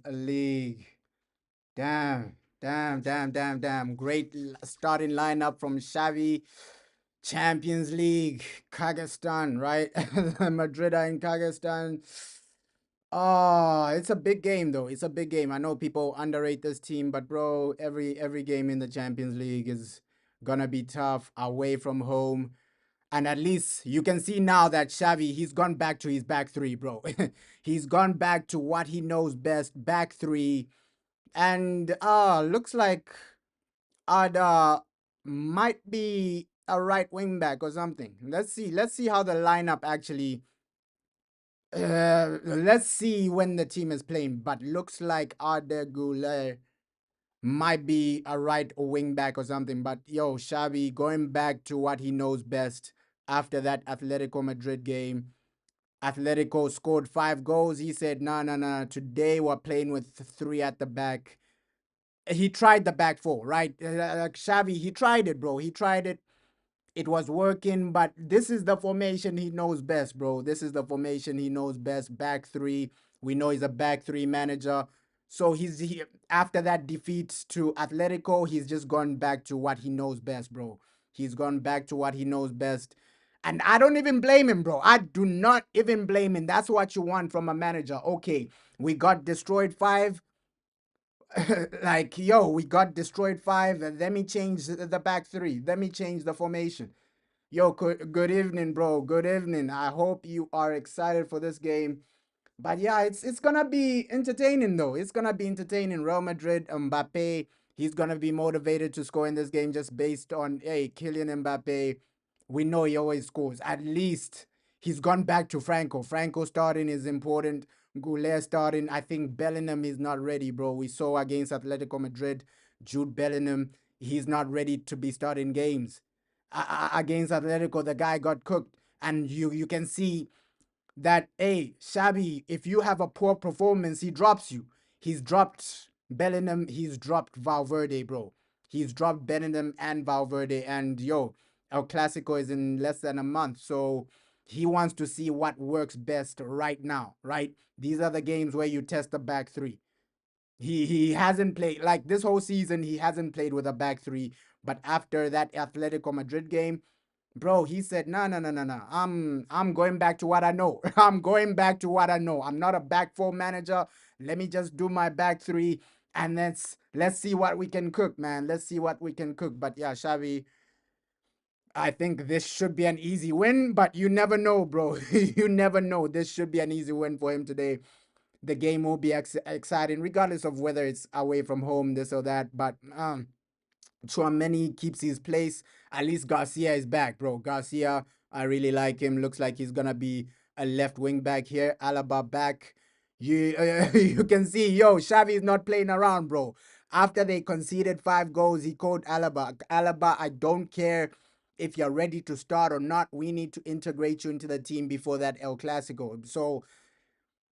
League. Damn, damn. Great starting lineup from Xavi. Champions League, Kazakhstan, right? Madrid in Kazakhstan. Oh, it's a big game though. It's a big game. I know people underrate this team, but bro, every game in the Champions League is gonna be tough away from home. And at least you can see now that Xavi, he's gone back to his back three, bro. He's gone back to what he knows best, back three. And looks like Ada might be a right wing back or something. Let's see. Let's see how the lineup actually. Let's see when the team is playing. But looks like Arda Güler might be a right wing back or something. But yo, Xavi going back to what he knows best after that Atletico Madrid game. Atletico scored 5 goals. He said, no. Today we're playing with three at the back. He tried the back four, right? Like Xavi, he tried it, bro. He tried it. It was working, but this is the formation he knows best, bro. This is the formation he knows best. Back three. We know he's a back three manager. So after that defeat to Atletico, he's just gone back to what he knows best, bro. He's gone back to what he knows best. And I don't even blame him, bro. I do not even blame him. That's what you want from a manager. Okay, we got destroyed 5. Like, yo, we got destroyed 5. Let me change the back three. Let me change the formation. Yo, good evening, bro. Good evening. I hope you are excited for this game. But yeah, it's gonna be entertaining though. It's gonna be entertaining. Real Madrid, Mbappe, he's gonna be motivated to score in this game just based on Kylian Mbappe. We know he always scores. At least he's gone back to Franco. Franco starting is important. Goulet starting. I think Bellingham is not ready, bro. We saw against Atletico Madrid, Jude Bellingham, he's not ready to be starting games. Against Atletico, the guy got cooked, and you can see that, hey, Xavi, if you have a poor performance, he drops you. He's dropped Bellingham, he's dropped Valverde, bro. He's dropped Bellingham and Valverde, and yo, El Clasico is in less than a month, so he wants to see what works best right now, right? These are the games where you test the back three. He hasn't played like this whole season. He hasn't played with a back three, but after that Atletico Madrid game, bro, he said, no. I'm going back to what I know. I'm going back to what I know. I'm not a back four manager. Let me just do my back three, and let's see what we can cook, man. Let's see what we can cook. But yeah, Xavi, I think this should be an easy win, but you never know, bro. You never know. This should be an easy win for him today. The game will be exciting, regardless of whether it's away from home, this or that. But Chouameni keeps his place. At least Garcia is back, bro. Garcia, I really like him. Looks like he's gonna be a left wing back here. Alaba back. You can see, yo, Xavi is not playing around, bro. After they conceded 5 goals, he called Alaba. Alaba, I don't care if you're ready to start or not. We need to integrate you into the team before that El Clasico. So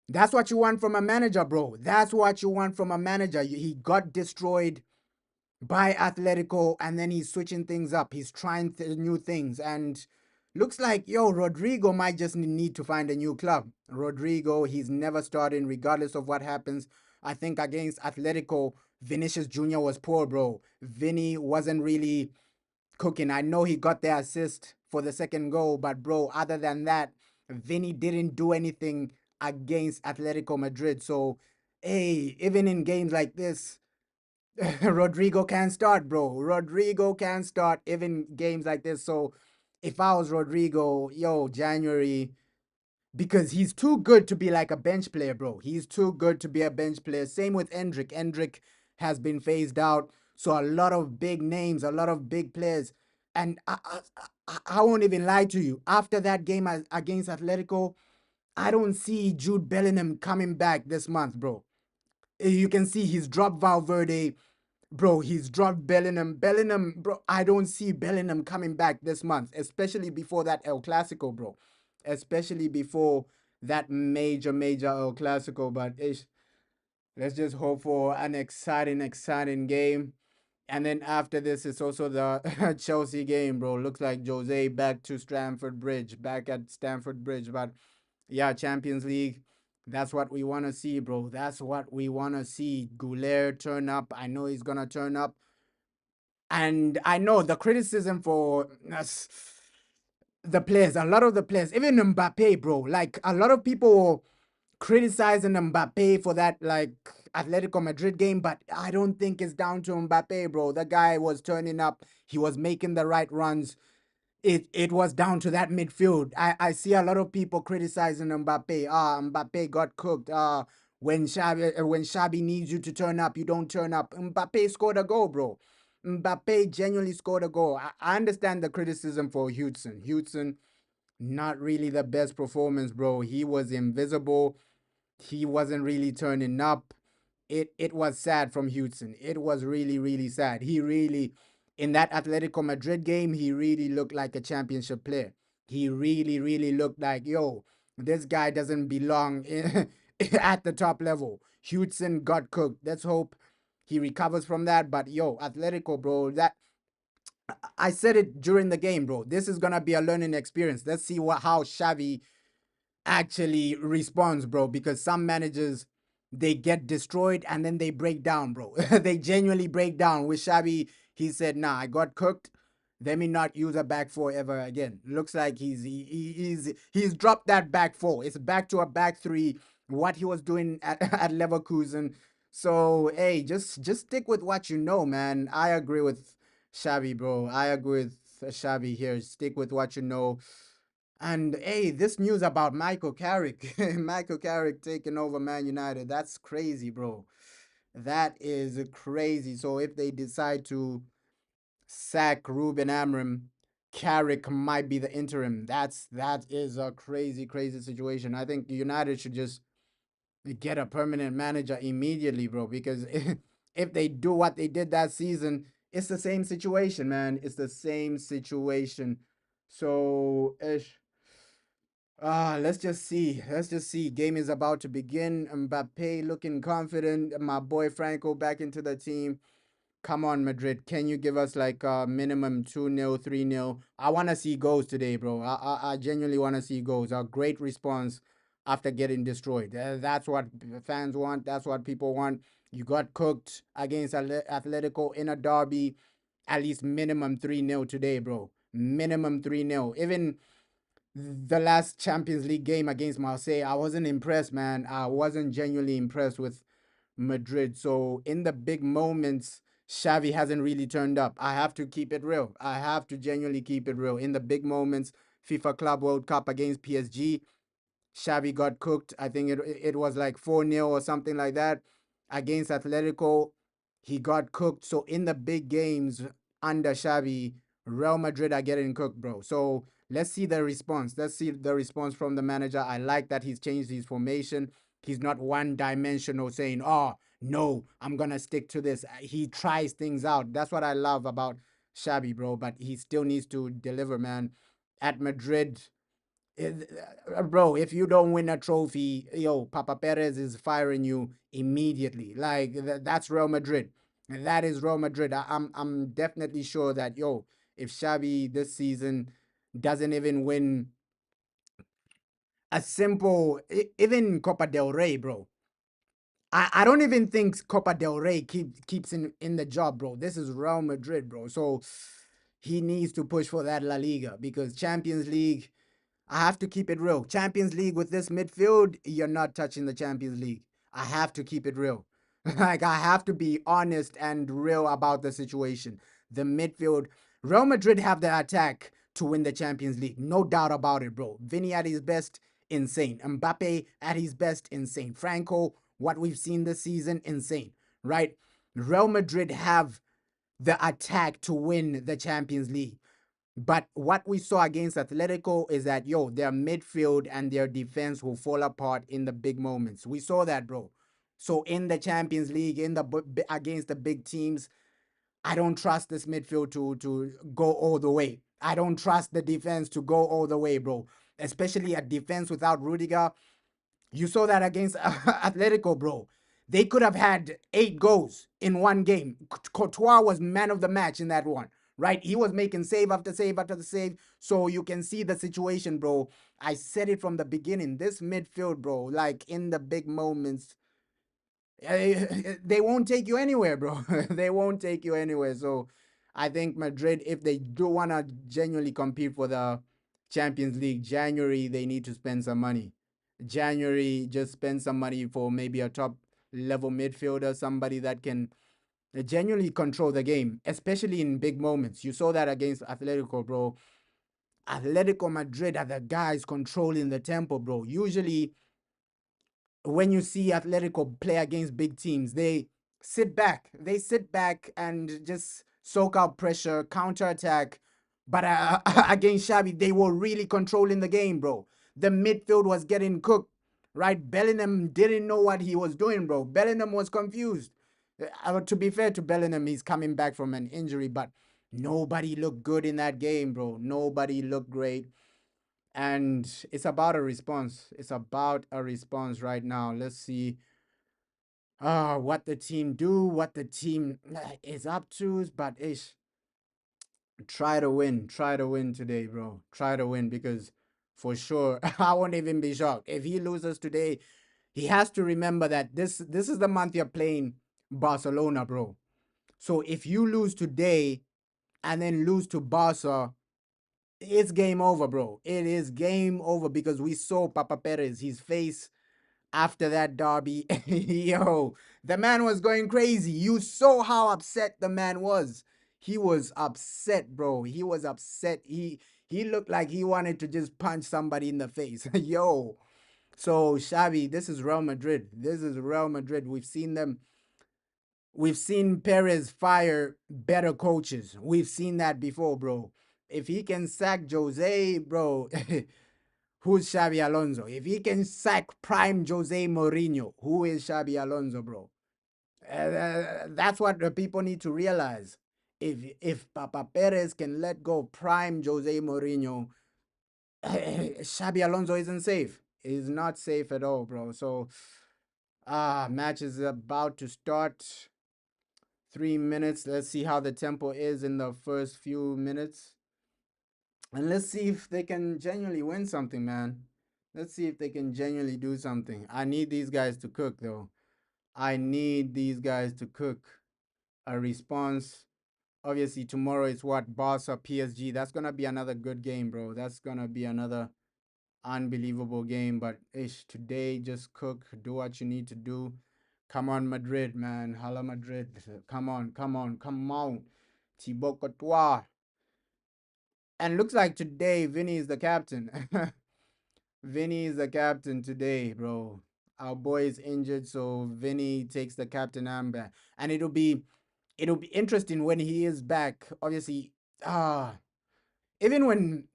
that's what you want from a manager, bro. That's what you want from a manager. He got destroyed by Atletico, and then he's switching things up. He's trying new things, and looks like, yo, Rodrigo might just need to find a new club. Rodrigo, he's never starting regardless of what happens. I think against Atletico, Vinicius Jr. was poor, bro. Vinny wasn't really cooking. I know he got the assist for the second goal, but bro, other than that, Vinny didn't do anything against Atletico Madrid. So, hey, even in games like this, Rodrigo can start, bro. Rodrigo can start even games like this. So if I was Rodrigo, yo, January, because he's too good to be like a bench player, bro. He's too good to be a bench player. Same with Endrick. Endrick has been phased out. So a lot of big names, a lot of big players. And I won't even lie to you. After that game against Atletico, I don't see Jude Bellingham coming back this month, bro. You can see he's dropped Valverde. Bro, he's dropped Bellingham. Bellingham, bro, I don't see Bellingham coming back this month, especially before that El Clasico, bro. Especially before that major El Clasico. But let's just hope for an exciting game. And then after this, it's also the Chelsea game, bro. Looks like Jose back to Stamford Bridge, back at Stamford Bridge. But yeah, Champions League. That's what we want to see, bro. That's what we want to see. Goulet turn up. I know he's gonna turn up, and I know the criticism for us, the players, a lot of the players, even Mbappe, bro. Like a lot of people criticizing Mbappe for that, like Atletico Madrid game, but I don't think it's down to Mbappe, bro. The guy was turning up. He was making the right runs. It was down to that midfield. I see a lot of people criticizing Mbappe. Mbappe got cooked. When Xabi needs you to turn up, you don't turn up. Mbappe scored a goal, bro. Mbappe genuinely scored a goal. I understand the criticism for Hudson. Hudson, not really the best performance, bro. He was invisible. He wasn't really turning up. It was sad from Houston. It was really really sad. He really, in that Atletico Madrid game, he really looked like a championship player. He really really looked like, yo, this guy doesn't belong at the top level. Houston got cooked. Let's hope he recovers from that. But yo, Atletico, bro, that I said it during the game, bro. This is gonna be a learning experience. Let's see how Xavi actually responds, bro, because some managers, they get destroyed and then they break down, bro. They genuinely break down. With Xabi, he said, "Nah, I got cooked. Let me not use a back four ever again." Looks like he's dropped that back four. It's back to a back three. What he was doing at at Leverkusen. So hey, just stick with what you know, man. I agree with Xavi, bro. I agree with Xavi here. Stick with what you know. And hey, this news about Michael Carrick, Michael Carrick taking over Man United, that's crazy, bro. That is crazy. So if they decide to sack Ruben Amram, Carrick might be the interim. That is a crazy, crazy situation. I think United should just get a permanent manager immediately, bro, because if they do what they did that season, it's the same situation, man. It's the same situation. So, let's just see. Let's just see. Game is about to begin. Mbappe looking confident. My boy Franco back into the team. Come on, Madrid. Can you give us like a minimum 2-0, 3-0? I want to see goals today, bro. I genuinely want to see goals. A great response after getting destroyed. That's what fans want. That's what people want. You got cooked against Atletico in a derby. At least minimum 3-0 today, bro. Minimum 3-0. Even the last Champions League game against Marseille, I wasn't impressed, man. I wasn't genuinely impressed with Madrid. So in the big moments, Xavi hasn't really turned up. I have to keep it real. I have to genuinely keep it real. In the big moments, FIFA Club World Cup against PSG, Xavi got cooked. I think it was like 4-0 or something like that against Atletico. He got cooked. So in the big games under Xavi, Real Madrid are getting cooked, bro. So let's see the response. Let's see the response from the manager. I like that he's changed his formation. He's not one dimensional saying, "Oh, no, I'm going to stick to this." He tries things out. That's what I love about Xavi, bro, but he still needs to deliver, man. At Madrid, bro, if you don't win a trophy, yo, Papa Perez is firing you immediately. Like that's Real Madrid. That is Real Madrid. I'm definitely sure that, yo, if Xavi this season doesn't even win a simple even Copa del Rey, bro. I don't even think Copa del Rey keeps in the job, bro. This is Real Madrid, bro. So he needs to push for that La Liga, because Champions League, I have to keep it real. Champions League with this midfield, you're not touching the Champions League. I have to keep it real. Like, I have to be honest and real about the situation. The midfield, Real Madrid have the attack to win the Champions League. No doubt about it, bro. Vinny at his best, insane. Mbappe at his best, insane. Franco, what we've seen this season, insane. Right? Real Madrid have the attack to win the Champions League. But what we saw against Atletico is that, yo, their midfield and their defense will fall apart in the big moments. We saw that, bro. So in the Champions League, against the big teams, I don't trust this midfield to go all the way. I don't trust the defense to go all the way, bro. Especially a defense without Rudiger. You saw that against Atletico, bro. They could have had 8 goals in one game. Courtois was man of the match in that one, right? He was making save after save after the save. So you can see the situation, bro. I said it from the beginning. This midfield, bro, like in the big moments, they won't take you anywhere, bro. They won't take you anywhere. So I think Madrid, if they do want to genuinely compete for the Champions League, January, they need to spend some money. January, just spend some money for maybe a top level midfielder, somebody that can genuinely control the game, especially in big moments. You saw that against Atletico, bro. Atletico Madrid are the guys controlling the tempo, bro. Usually, when you see Atletico play against big teams, they sit back. They sit back and just soak out pressure, counter attack. But against Xavi, they were really controlling the game, bro. The midfield was getting cooked, right? Bellingham didn't know what he was doing, bro. Bellingham was confused. To be fair to Bellingham, he's coming back from an injury, but nobody looked good in that game, bro. Nobody looked great. And it's about a response. It's about a response right now. Let's see what the team do, what the team is up to. But ish, try to win. Try to win today, bro. Try to win because for sure, I won't even be shocked. If he loses today, he has to remember that this is the month you're playing Barcelona, bro. So if you lose today and then lose to Barca, it's game over, bro. It is game over because we saw Papa Perez, his face after that derby. Yo, the man was going crazy. You saw how upset the man was. He was upset, bro. He was upset. He looked like he wanted to just punch somebody in the face. Yo. So Xavi, this is Real Madrid. This is Real Madrid. We've seen Perez fire better coaches. We've seen that before, bro. If he can sack Jose, bro, who's Xabi Alonso? If he can sack prime Jose Mourinho, who is Xabi Alonso, bro? That's what the people need to realize. If Papa Perez can let go prime Jose Mourinho, Xabi Alonso isn't safe. He's not safe at all, bro. So, match is about to start. 3 minutes. Let's see how the tempo is in the first few minutes. And let's see if they can genuinely win something, man. Let's see if they can genuinely do something. I need these guys to cook, though. I need these guys to cook a response. Obviously, tomorrow is what? Barca PSG. That's going to be another good game, bro. That's going to be another unbelievable game. But ish, today, just cook. Do what you need to do. Come on, Madrid, man. Hala Madrid. Come on, come on, come on. Thibaut Courtois. And looks like today Vinny is the captain. Vinny is the captain today, bro. Our boy is injured, so Vinny takes the captain armband. And it'll be interesting when he is back. Obviously, even when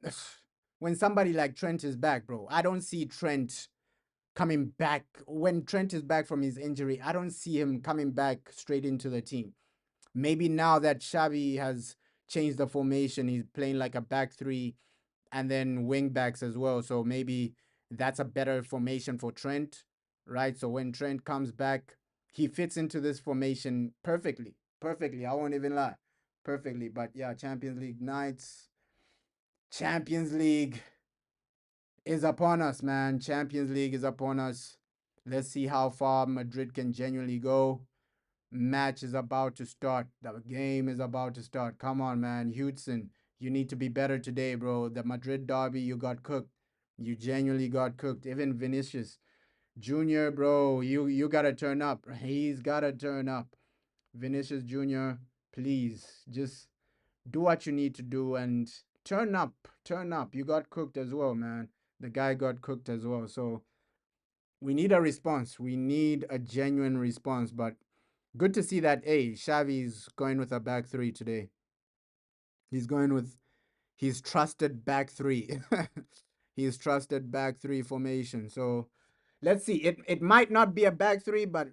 somebody like Trent is back, bro. I don't see Trent coming back. When Trent is back from his injury, I don't see him coming back straight into the team. Maybe now that Xavi has changed the formation, he's playing like a back three and then wing backs as well. So maybe that's a better formation for Trent, right? So when Trent comes back, he fits into this formation perfectly. Perfectly. I won't even lie. Perfectly. But yeah, Champions League nights. Champions League is upon us, man. Champions League is upon us. Let's see how far Madrid can genuinely go. Match is about to start. The game is about to start. Come on, man. Hudson, you need to be better today, bro. The Madrid derby, you got cooked. You genuinely got cooked. Even Vinicius Junior, bro, you gotta turn up. He's gotta turn up. Vinicius Junior, please just do what you need to do and turn up. Turn up. You got cooked as well, man. The guy got cooked as well. So we need a response. We need a genuine response. But good to see that, hey, Xavi's going with a back three today. He's going with his trusted back three. His trusted back three formation. So let's see. It might not be a back three, but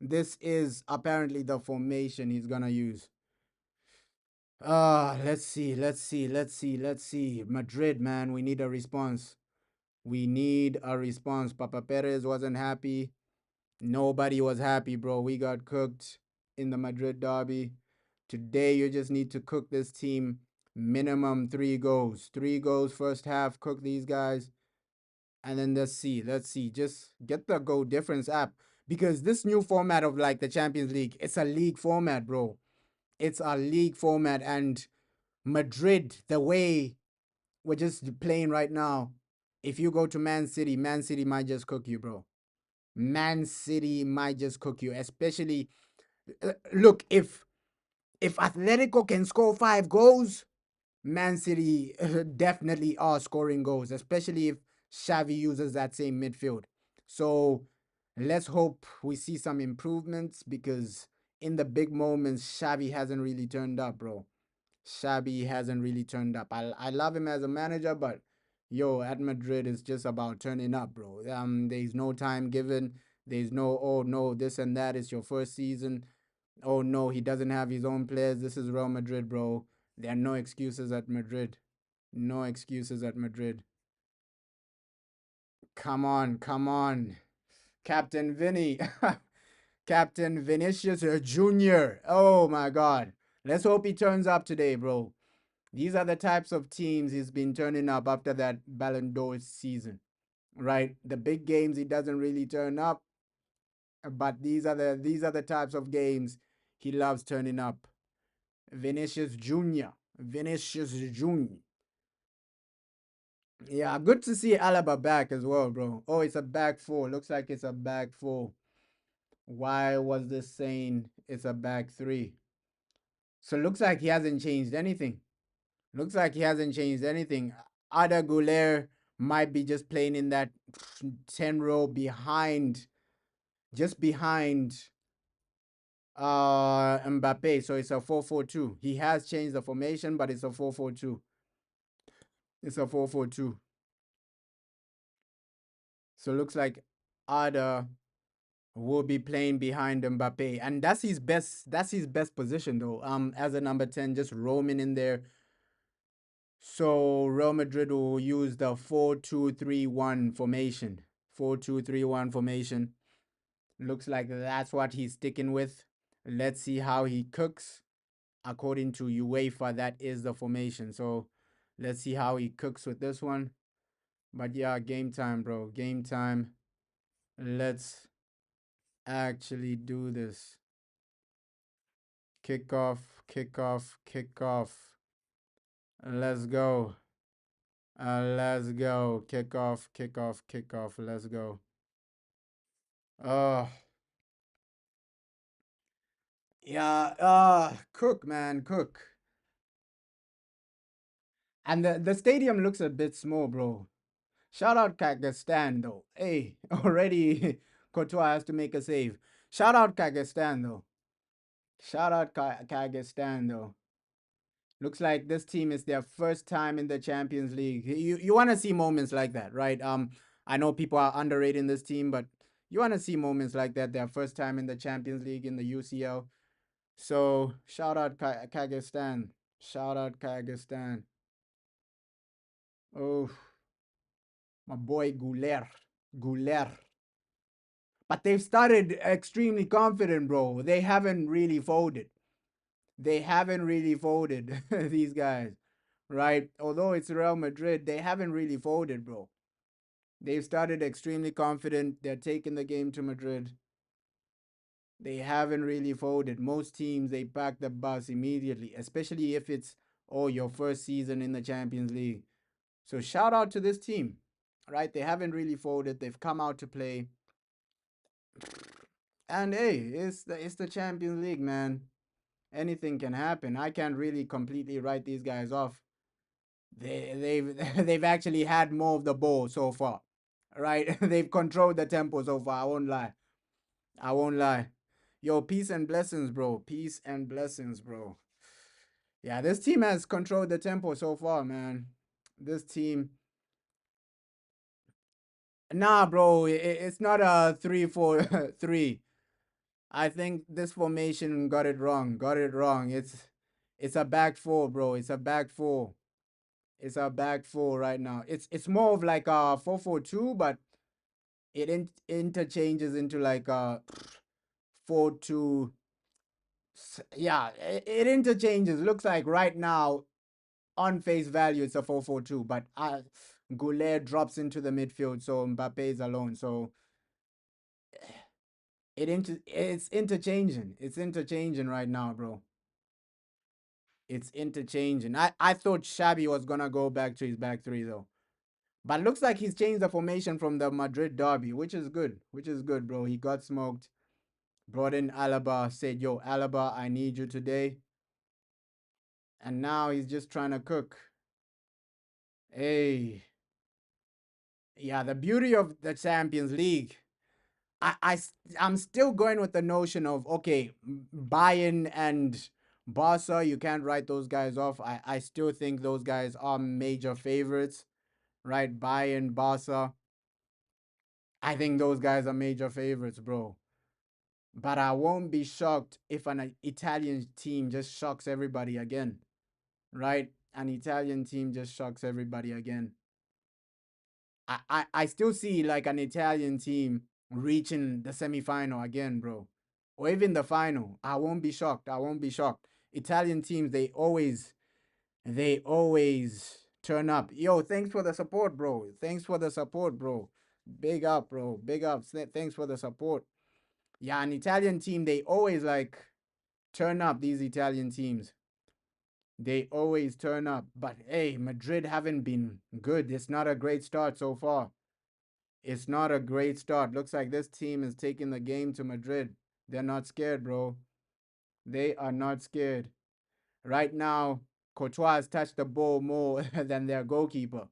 this is apparently the formation he's gonna use. Let's see. Madrid, man, we need a response. We need a response. Papa Perez wasn't happy. Nobody was happy, bro. We got cooked in the Madrid derby. Today, you just need to cook this team Minimum 3 goals. 3 goals first half. Cook these guys. And then let's see. Let's see. Just get the goal difference app. Because this new format of like the Champions League, it's a league format, bro. It's a league format. And Madrid, the way we're just playing right now, if you go to Man City might just cook you, bro. Man City might just cook you. Especially, look, if Atletico can score 5 goals, Man City definitely are scoring goals, especially if Xavi uses that same midfield. So let's hope we see some improvements because in the big moments, Xavi hasn't really turned up, bro. Xavi hasn't really turned up. I love him as a manager, but yo, at Madrid it's just about turning up, bro. There's no time given. There's no, oh no, this and that. It's your first season. Oh no, he doesn't have his own players. This is Real Madrid, bro. There are no excuses at Madrid. No excuses at Madrid. Come on, come on. Captain Vinny. Captain Vinicius Jr. Oh my God. Let's hope he turns up today, bro. These are the types of teams he's been turning up after that Ballon d'Or season, right? The big games he doesn't really turn up, but these are the types of games he loves turning up. Vinicius Jr. Vinicius Jr. Yeah, good to see Alaba back as well, bro. Oh, it's a back four. Looks like it's a back four. Why was this saying it's a back three? So looks like he hasn't changed anything. Looks like he hasn't changed anything. Ada Guler might be just playing in that 10 row behind, just behind Mbappe. So it's a 4-4-2. He has changed the formation, but it's a 4-4-2. It's a 4-4-2. So looks like Ada will be playing behind Mbappe. And that's his best position though. As a number 10, just roaming in there. So Real Madrid will use the 4-2-3-1 formation. 4-2-3-1 formation. Looks like that's what he's sticking with. Let's see how he cooks. According to UEFA, that is the formation. So let's see how he cooks with this one. But yeah, game time, bro. Game time. Let's actually do this. Kickoff, kickoff, kickoff. Let's go. Let's go. Kickoff, kickoff, kickoff. Let's go. Oh, yeah. Cook, man, cook. And the stadium looks a bit small, bro. Shout out Kazakhstan, though. Hey, already Courtois has to make a save. Shout out Kazakhstan, though. Shout out Kazakhstan, though. Looks like this team is their first time in the Champions League. You want to see moments like that, right? I know people are underrating this team, but you want to see moments like that. Their first time in the Champions League in the UCL. So shout out Kazakhstan. Shout out Kazakhstan. Oh, my boy Guler. Guler. But they've started extremely confident, bro. They haven't really folded. They haven't really folded, these guys, right? Although it's Real Madrid, they haven't really folded, bro. They've started extremely confident. They're taking the game to Madrid. They haven't really folded. Most teams, they pack the bus immediately, especially if it's, oh, your first season in the Champions League. So shout out to this team, right? They haven't really folded. They've come out to play. And hey, it's the Champions League, man. Anything can happen. I can't really completely write these guys off. They've they've actually had more of the ball so far, right? They've controlled the tempo so far. I won't lie. I won't lie. Yo, peace and blessings, bro. Peace and blessings, bro. Yeah, this team has controlled the tempo so far, man. This team, nah, bro. It's not a 3-4-3. I think this formation got it wrong. Got it wrong. It's a back four, bro. It's a back four. It's a back four right now. It's more of like a 4-4-2, but it interchanges into like a 4-2. Yeah, it interchanges. Looks like right now on face value, it's a 4-4-2, but Goulet drops into the midfield, so Mbappe is alone. So it's interchanging. It's interchanging right now, bro. It's interchanging. I thought Xabi was gonna go back to his back three though. But looks like he's changed the formation from the Madrid derby, which is good. Which is good, bro. He got smoked. Brought in Alaba, said, "Yo, Alaba, I need you today." And now he's just trying to cook. Hey. Yeah, the beauty of the Champions League. I'm still going with the notion of, okay, Bayern and Barca, you can't write those guys off. I still think those guys are major favorites, right? Bayern, Barca. I think those guys are major favorites, bro. But I won't be shocked if an Italian team just shocks everybody again, right? An Italian team just shocks everybody again. I still see like an Italian team reaching the semifinal again, bro. Or even the final. I won't be shocked. I won't be shocked. Italian teams, they always turn up. Yo, thanks for the support, bro. Thanks for the support, bro. Big up, bro. Big up. Thanks for the support. Yeah, an Italian team, they always like turn up, these Italian teams. They always turn up. But hey, Madrid haven't been good. It's not a great start so far. It's not a great start. Looks like this team is taking the game to Madrid. They're not scared, bro. They are not scared. Right now, Courtois has touched the ball more than their goalkeeper.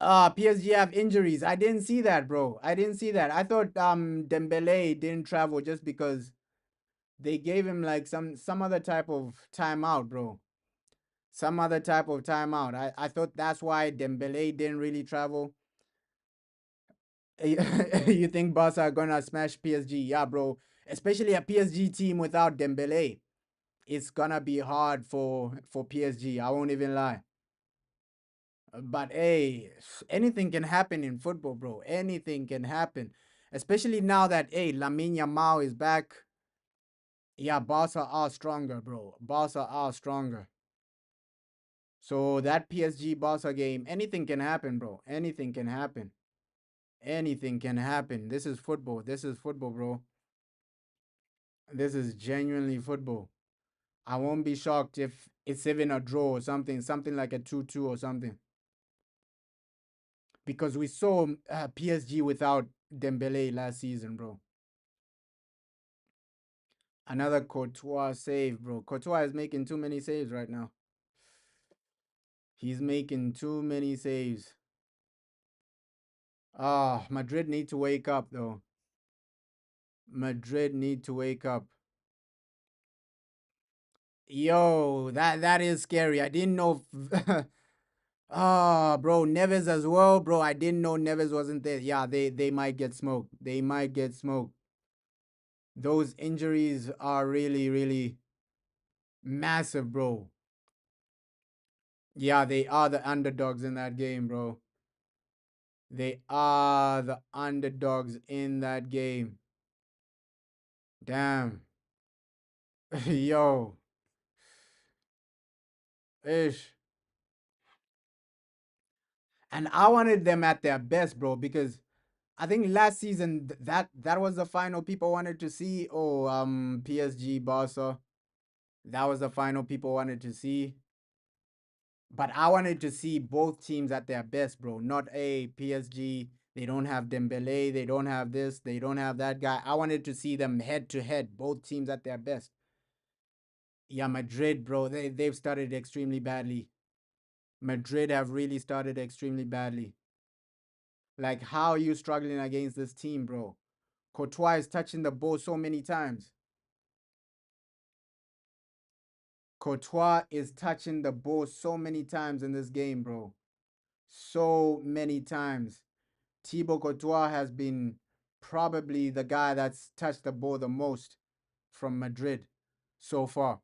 PSG have injuries. I didn't see that, bro. I didn't see that. I thought Dembele didn't travel just because they gave him like some other type of timeout, bro. Some other type of timeout. I thought that's why Dembele didn't really travel. You think Barca are gonna smash PSG? Yeah, bro. Especially a PSG team without Dembele. It's gonna be hard for PSG. I won't even lie. But hey, anything can happen in football, bro. Anything can happen. Especially now that hey, Lamine Yamal is back. Yeah, Barca are stronger, bro. Barca are stronger. So that PSG Barca game, anything can happen, bro. Anything can happen. Anything can happen. This is football. This is football, bro. This is genuinely football. I won't be shocked if it's even a draw or something like a 2-2 or something. Because we saw PSG without Dembele last season, bro. Another Courtois save, bro. Courtois is making too many saves right now. He's making too many saves. Ah, Madrid need to wake up, though. Madrid need to wake up. Yo, that is scary. I didn't know. Ah, bro, Neves as well, bro. I didn't know Neves wasn't there. Yeah, they might get smoked. They might get smoked. Those injuries are really, really massive, bro. Yeah, they are the underdogs in that game, bro. They are the underdogs in that game. Damn. Yo, ish. And I wanted them at their best, bro, because I think last season that was the final people wanted to see. Oh, PSG Barca. That was the final people wanted to see. But I wanted to see both teams at their best, bro. Not a PSG. They don't have Dembele. They don't have this. They don't have that guy. I wanted to see them head to head. Both teams at their best. Yeah, Madrid, bro. They've started extremely badly. Madrid have really started extremely badly. Like, how are you struggling against this team, bro? Courtois is touching the ball so many times. Courtois is touching the ball so many times in this game, bro. So many times. Thibaut Courtois has been probably the guy that's touched the ball the most from Madrid so far.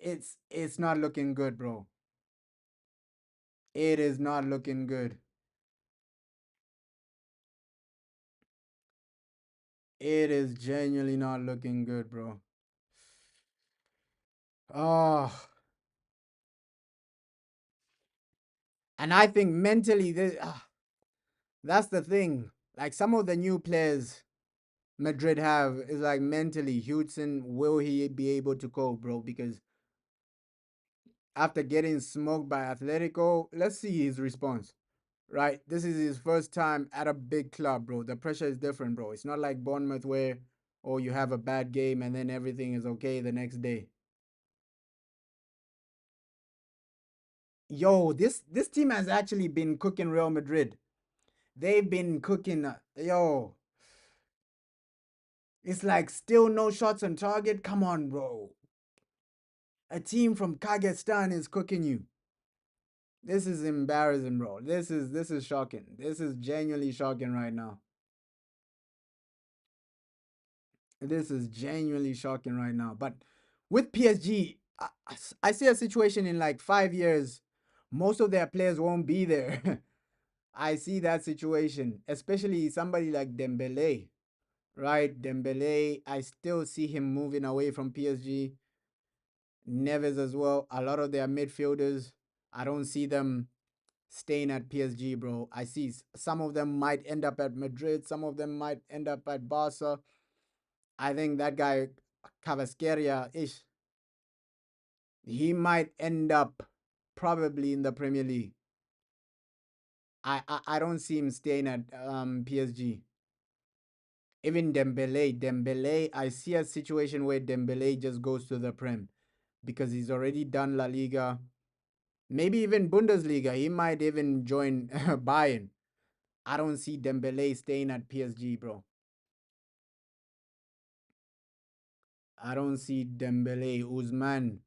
It's not looking good, bro. It is not looking good. It is genuinely not looking good, bro. Oh, and I think mentally, that's the thing. Like some of the new players Madrid have is like mentally, Hudson, will he be able to cope, bro? Because after getting smoked by Atletico, let's see his response. Right, this is his first time at a big club, bro. The pressure is different, bro. It's not like Bournemouth where, oh, you have a bad game and then everything is okay the next day. Yo, this team has actually been cooking Real Madrid. They've been cooking. Yo, it's like still no shots on target. Come on, bro. A team from Kazakhstan is cooking you. This is embarrassing, bro. This is shocking. This is genuinely shocking right now. This is genuinely shocking right now. But with PSG, I see a situation in like 5 years, most of their players won't be there. I see that situation, especially somebody like Dembele, right? Dembele, I still see him moving away from PSG. Neves as well. A lot of their midfielders, I don't see them staying at PSG, bro. I see some of them might end up at Madrid, some of them might end up at Barca. I think that guy Cavasqueria ish, he might end up probably in the Premier League. I don't see him staying at PSG. Even Dembele, I see a situation where Dembele just goes to the Prem because he's already done La Liga, maybe even Bundesliga. He might even join Bayern. I don't see Dembele staying at PSG, bro. I don't see Dembele. Usman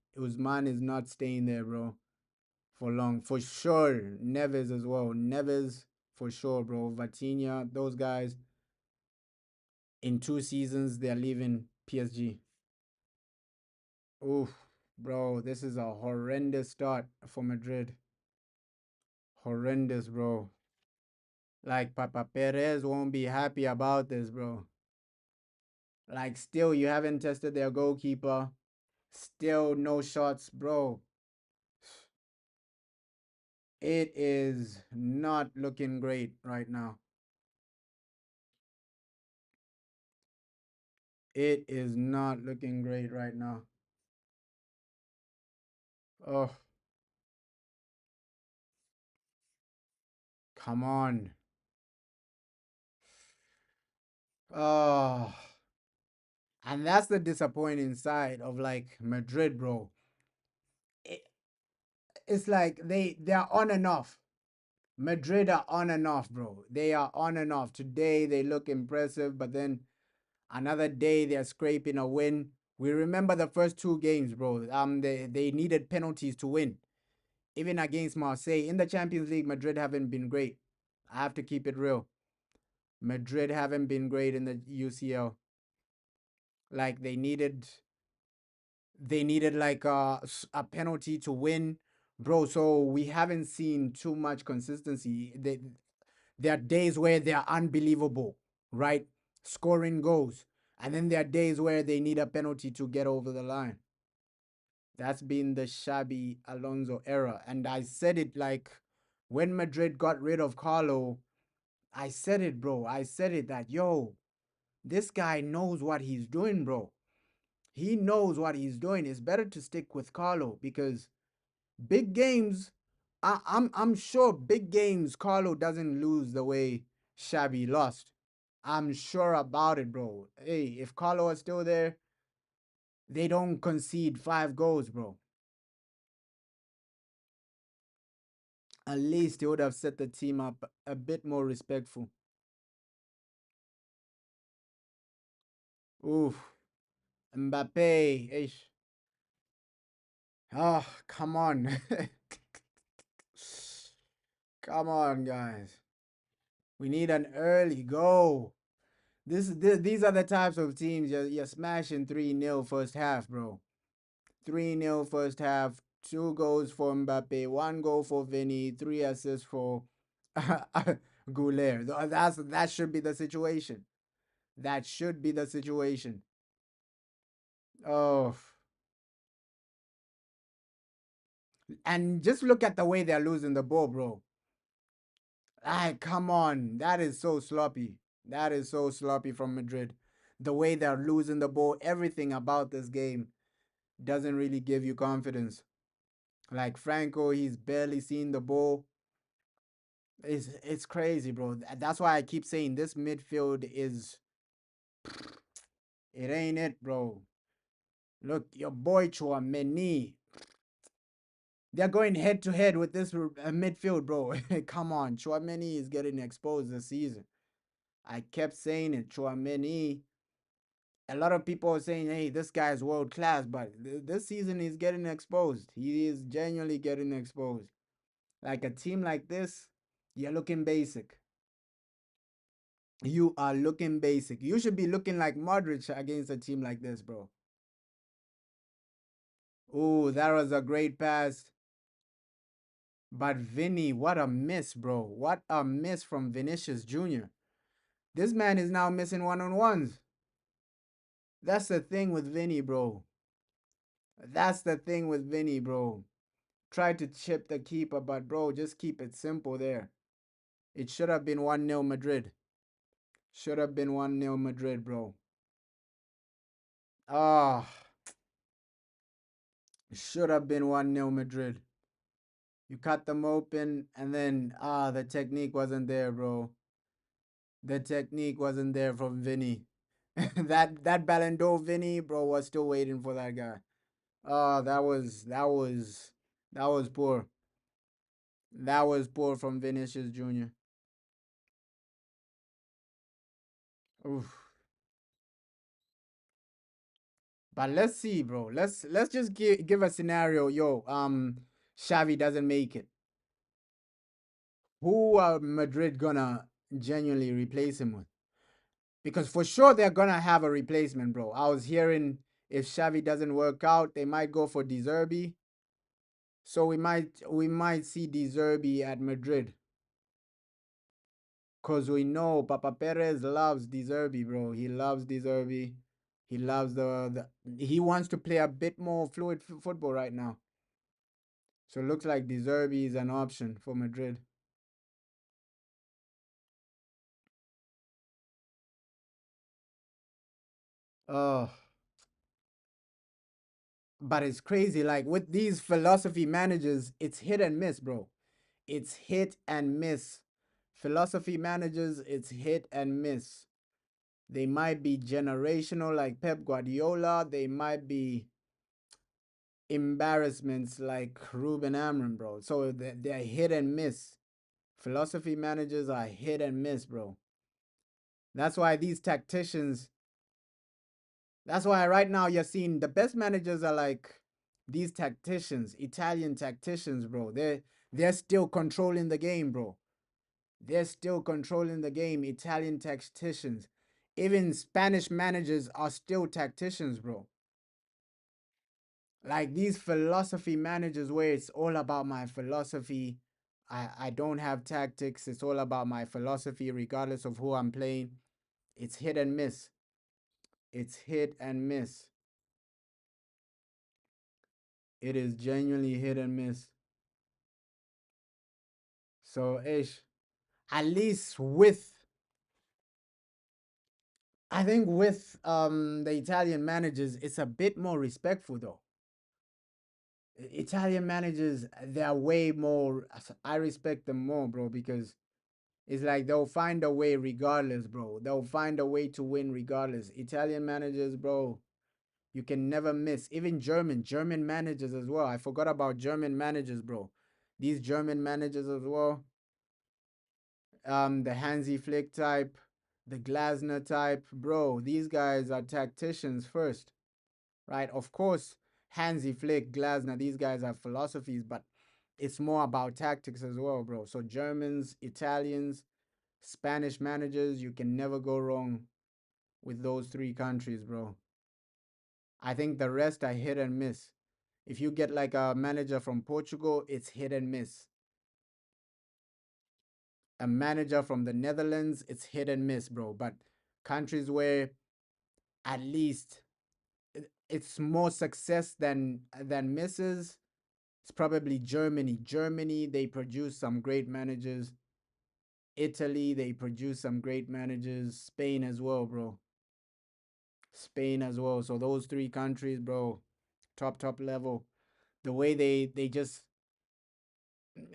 is not staying there, bro, for long. For sure. Neves as well. Neves for sure, bro. Vitinha, those guys in 2 seasons they're leaving PSG. Oof, bro, this is a horrendous start for Madrid. Horrendous, bro. Like Papa Perez won't be happy about this, bro. Like still you haven't tested their goalkeeper. Still no shots, bro. It is not looking great right now. It is not looking great right now. Oh, come on. Oh, and that's the disappointing side of like Madrid, bro. It, it's like they're on and off. Madrid are on and off, bro. They are on and off. Today they look impressive, but then another day they're scraping a win. We remember the first 2 games, bro. They needed penalties to win. Even against Marseille in the Champions League, Madrid haven't been great. I have to keep it real. Madrid haven't been great in the UCL. Like they needed like a penalty to win, bro. So we haven't seen too much consistency. There are days where they're unbelievable, right? Scoring goals. And then there are days where they need a penalty to get over the line. That's been the Xabi Alonso era. And I said it like when Madrid got rid of Carlo, I said it, bro. I said it that, yo, this guy knows what he's doing, bro. He knows what he's doing. It's better to stick with Carlo because big games, I'm sure big games Carlo doesn't lose the way Xabi lost. I'm sure about it, bro. Hey, if Carlo is still there, they don't concede 5 goals, bro. At least he would have set the team up a bit more respectful. Oof. Mbappe. Ish. Oh, come on. Come on, guys. We need an early goal. These are the types of teams you're smashing 3-0 first half, bro. 3-0 first half, 2 goals for Mbappe, 1 goal for Vinny, 3 assists for Goulet. That should be the situation. That should be the situation. Oh, And just look at the way they're losing the ball, bro. Ah, come on. That is so sloppy. That is so sloppy from Madrid. The way they're losing the ball, everything about this game doesn't really give you confidence. Like Franco, he's barely seen the ball. It's crazy, bro. That's why I keep saying this midfield is it ain't it, bro. Look, your boy Chouameni. They're going head to head with this midfield, bro. Come on, Chouameni is getting exposed this season. I kept saying it, Chouameni. A lot of people are saying, "Hey, this guy is world class," but this season he's getting exposed. He is genuinely getting exposed. Like a team like this, you're looking basic. You are looking basic. You should be looking like Modric against a team like this, bro. Ooh, that was a great pass. But Vinny, what a miss, bro. What a miss from Vinicius Jr. This man is now missing one-on-ones. That's the thing with Vinny, bro. That's the thing with Vinny, bro. Try to chip the keeper, but bro, just keep it simple there. It should have been 1-0 Madrid. Should have been 1-0 Madrid, bro. Ah, should have been 1-0 Madrid. You cut them open, and then the technique wasn't there, bro. The technique wasn't there from Vinny. that Ballon d'Or Vinny, bro, was still waiting for that guy. Oh, that was poor. That was poor from Vinicius Jr. Oof. But let's see, bro. Let's just give a scenario. Yo, Xavi doesn't make it. Who are Madrid gonna genuinely replace him with? Because for sure they're gonna have a replacement, bro. I was hearing if Xavi doesn't work out, they might go for De Zerbi. So we might see De Zerbi at Madrid. Cause we know Papa Perez loves De Zerbi, bro. He loves De Zerbi. He loves the he wants to play a bit more fluid football right now. So it looks like De Zerbi is an option for Madrid. Oh, but it's crazy. Like with these philosophy managers, it's hit and miss, bro. It's hit and miss. Philosophy managers, it's hit and miss. They might be generational like Pep Guardiola. They might be embarrassments like Ruben Amrin, bro. So they're hit and miss. Philosophy managers are hit and miss, bro. That's why these tacticians, that's why right now you're seeing the best managers are like these tacticians, Italian tacticians, bro. They're still controlling the game, bro. They're still controlling the game, Italian tacticians. Even Spanish managers are still tacticians, bro. Like these philosophy managers where it's all about my philosophy. I don't have tactics. It's all about my philosophy, regardless of who I'm playing. It's hit and miss. It's hit and miss. It is genuinely hit and miss. So ish. At least with I think with the Italian managers, it's a bit more respectful though. Italian managers, they're way more. I respect them more, bro, because it's like they'll find a way regardless, bro. They'll find a way to win regardless. Italian managers, bro, you can never miss. Even German managers as well. I forgot about German managers, bro. These German managers as well. The Hansi Flick type, the Glasner type, bro. These guys are tacticians first, right? Of course, Hansi Flick, Glasner, these guys have philosophies, but it's more about tactics as well, bro. So Germans, Italians, Spanish managers, you can never go wrong with those three countries, bro. I think the rest are hit and miss. If you get like a manager from Portugal, it's hit and miss. A manager from the Netherlands, it's hit and miss, bro. But countries where at least it's more success than misses, It's probably Germany. Germany, they produce some great managers. Italy, they produce some great managers. Spain as well, bro. Spain as well. So those three countries, bro, top level. The way they just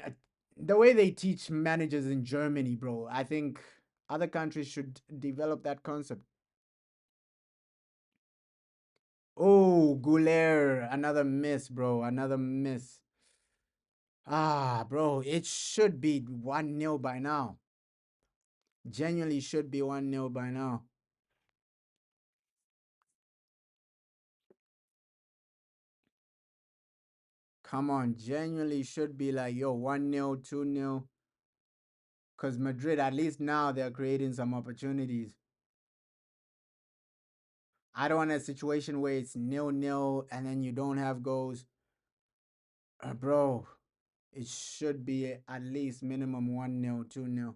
uh, the way they teach managers in Germany, bro. I think other countries should develop that concept. Oh, Gouler, another miss, bro. Another miss. Ah, bro, it should be 1-0 by now. Genuinely should be 1-0 by now. Come on, genuinely should be like, yo, 1-0, 2-0. Because Madrid, at least now, they're creating some opportunities. I don't want a situation where it's 0-0 and then you don't have goals. Bro, it should be at least minimum 1-0, 2-0.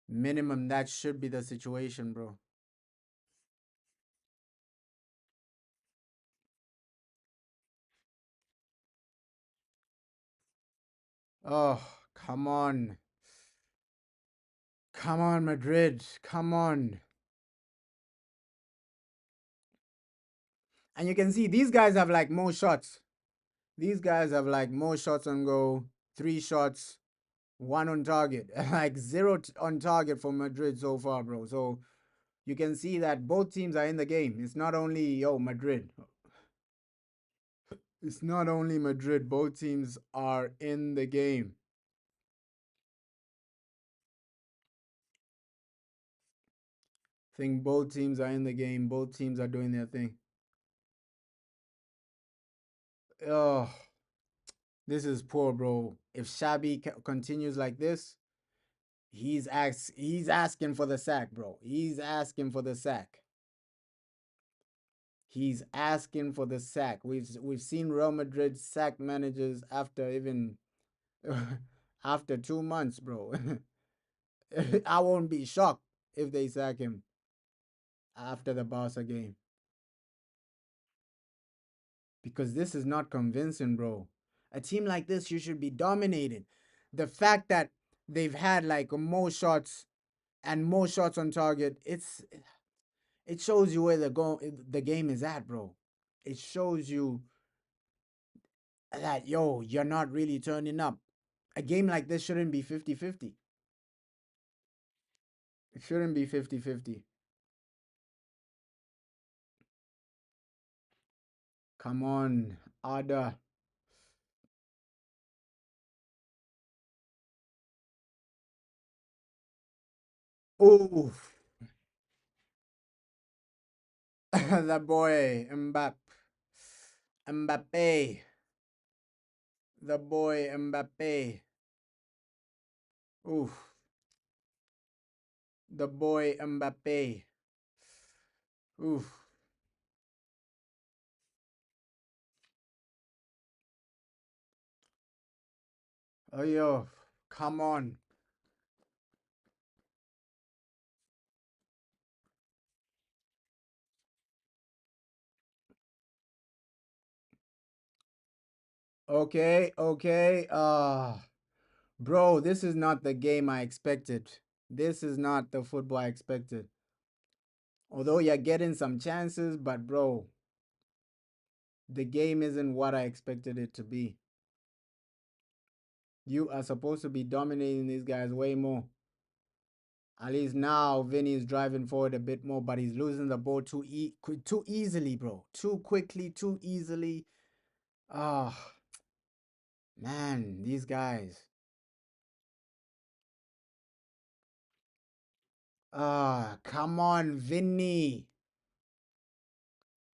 Minimum, that should be the situation, bro. Oh, come on. Come on, Madrid. Come on. And you can see these guys have like more shots. These guys have like more shots on goal, 3 shots, one on target, like zero on target for Madrid so far, bro. So you can see that both teams are in the game. It's not only Madrid. It's not only Madrid. Both teams are in the game. I think both teams are in the game. Both teams are doing their thing. Oh, this is poor, bro. If Shabby continues like this, he's asking for the sack, bro. He's asking for the sack. He's asking for the sack. We've seen Real Madrid sack managers after even after 2 months, bro. I won't be shocked if they sack him after the Barca game because this is not convincing, bro. A team like this, you should be dominated. The fact that they've had like more shots and more shots on target, it shows you where the game is at, bro. It shows you that you're not really turning up. A game like this shouldn't be 50-50. It shouldn't be 50-50. Come on, Ada. Oh, the boy Mbappe. Mbappe. The boy Mbappe. Oof. The boy Mbappe. Oof. Oh yo. Come on. Okay, okay. Bro, this is not the game I expected. This is not the football I expected. Although you're getting some chances, but bro, the game isn't what I expected it to be. You are supposed to be dominating these guys way more. At least now Vinny is driving forward a bit more, but he's losing the ball too easily, bro. Too quickly, too easily. Ah, oh, man, these guys. Ah, come on, Vinny.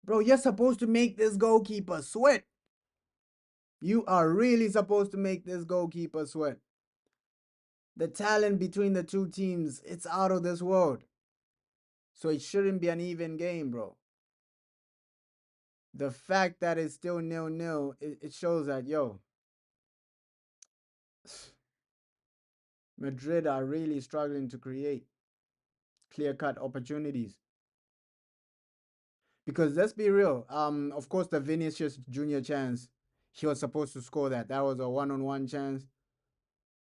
Bro, you're supposed to make this goalkeeper sweat. You are really supposed to make this goalkeeper sweat. The talent between the two teams, it's out of this world. So it shouldn't be an even game, bro. The fact that it's still 0-0, it shows that, yo, Madrid are really struggling to create clear cut opportunities. Because let's be real. Of course, the Vinicius Junior chance, he was supposed to score that. That was a one-on-one chance.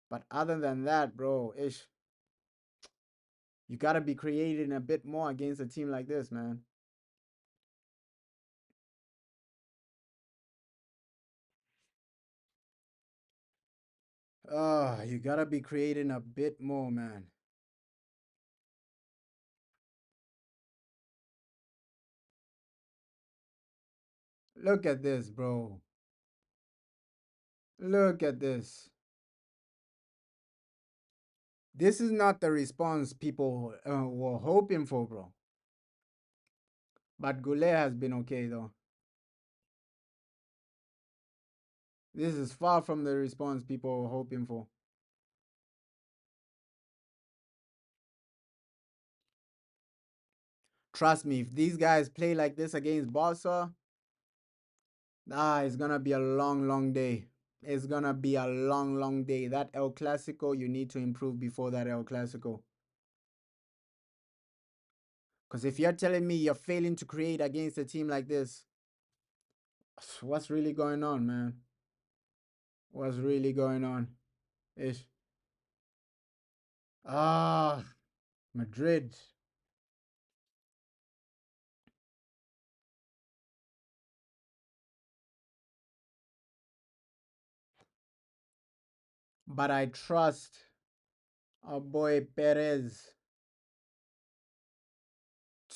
But other than that, bro, ish, you gotta be creating a bit more against a team like this, man. You gotta be creating a bit more, man. Look at this, bro. Look at this. This is not the response people were hoping for, bro. But Goulet has been okay, though. This is far from the response people were hoping for. Trust me, if these guys play like this against Barca, it's gonna be a long, long day. It's gonna be a long, long day. That El Clasico, you need to improve before that El Clasico. Because if you're telling me you're failing to create against a team like this, what's really going on, man? What's really going on? Ish. Ah, Madrid. But I trust our boy Perez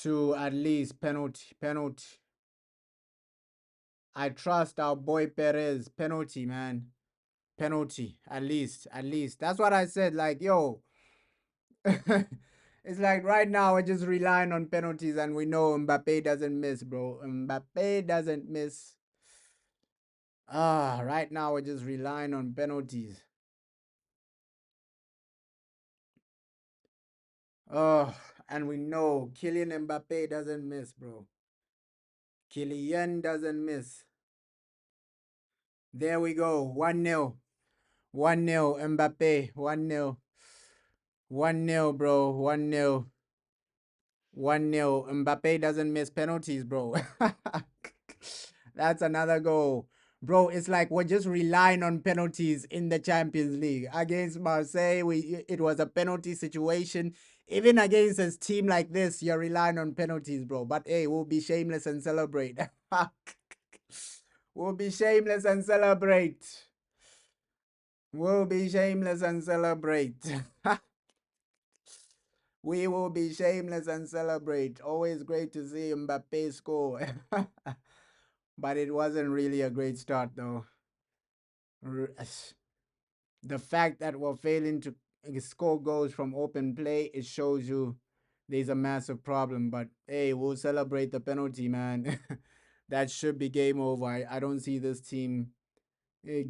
to at least penalty. I trust our boy Perez penalty, man. Penalty, at least. That's what I said. Like, yo, it's like right now we're just relying on penalties, and we know Mbappe doesn't miss, bro. Mbappe doesn't miss. Right now we're just relying on penalties. Oh, and we know Kylian Mbappe doesn't miss, bro. Kylian doesn't miss. There we go. 1-0. 1-0 Mbappe. 1-0. 1-0, bro. 1-0. 1-0. Mbappe doesn't miss penalties, bro. That's another goal. Bro, it's like we're just relying on penalties in the Champions League. Against Marseille, it was a penalty situation. Even against a team like this, you're relying on penalties, bro. But hey, we'll be shameless and celebrate. We'll be shameless and celebrate. We'll be shameless and celebrate. We will be shameless and celebrate. Always great to see Mbappe score. But it wasn't really a great start, though. The fact that we're failing to score goals from open play, it shows you there's a massive problem. But hey, we'll celebrate the penalty, man. That should be game over. I don't see this team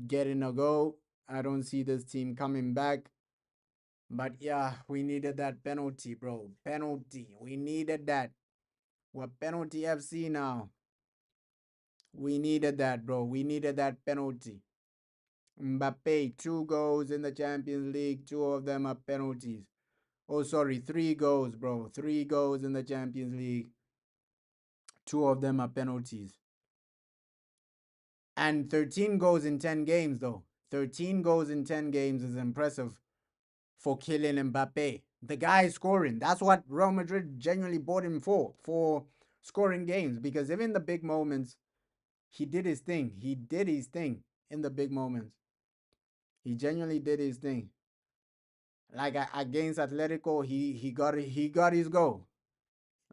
getting a goal. I don't see this team coming back. But yeah, we needed that penalty, bro. Penalty. We needed that. We're penalty FC now. We needed that, bro. We needed that penalty. Mbappe, 2 goals in the Champions League. 2 of them are penalties. Oh, sorry, 3 goals, bro. 3 goals in the Champions League. 2 of them are penalties. And 13 goals in 10 games, though. 13 goals in 10 games is impressive for Kylian Mbappe. The guy is scoring. That's what Real Madrid genuinely bought him for scoring games. Because even the big moments, he did his thing. He did his thing in the big moments. He genuinely did his thing. Like against Atletico, he got his goal.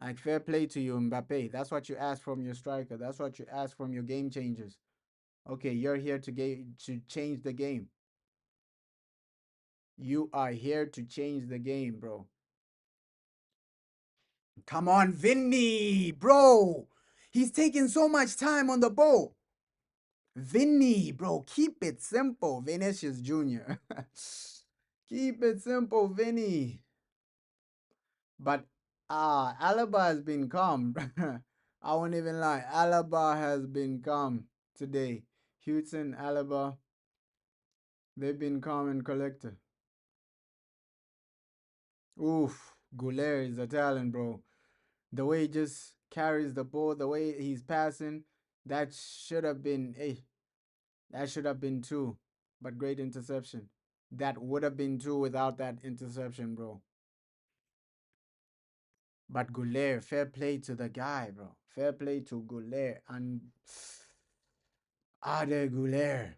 Like fair play to you, Mbappe. That's what you ask from your striker. That's what you ask from your game changers. Okay, you're here to change the game. You are here to change the game, bro. Come on, Vinny, bro. He's taking so much time on the ball. Vinny, bro, keep it simple. Vinicius Jr. Keep it simple, Vinny. But Alaba has been calm. I won't even lie. Alaba has been calm today. Houston, Alaba, they've been calm and collected. Oof, Goulet is a talent, bro. The way he just carries the ball, the way he's passing, that should have been that should have been two. But great interception. That would have been two without that interception, bro. But Goulet, fair play to the guy, bro. Fair play to Goulet and Ade Goulet.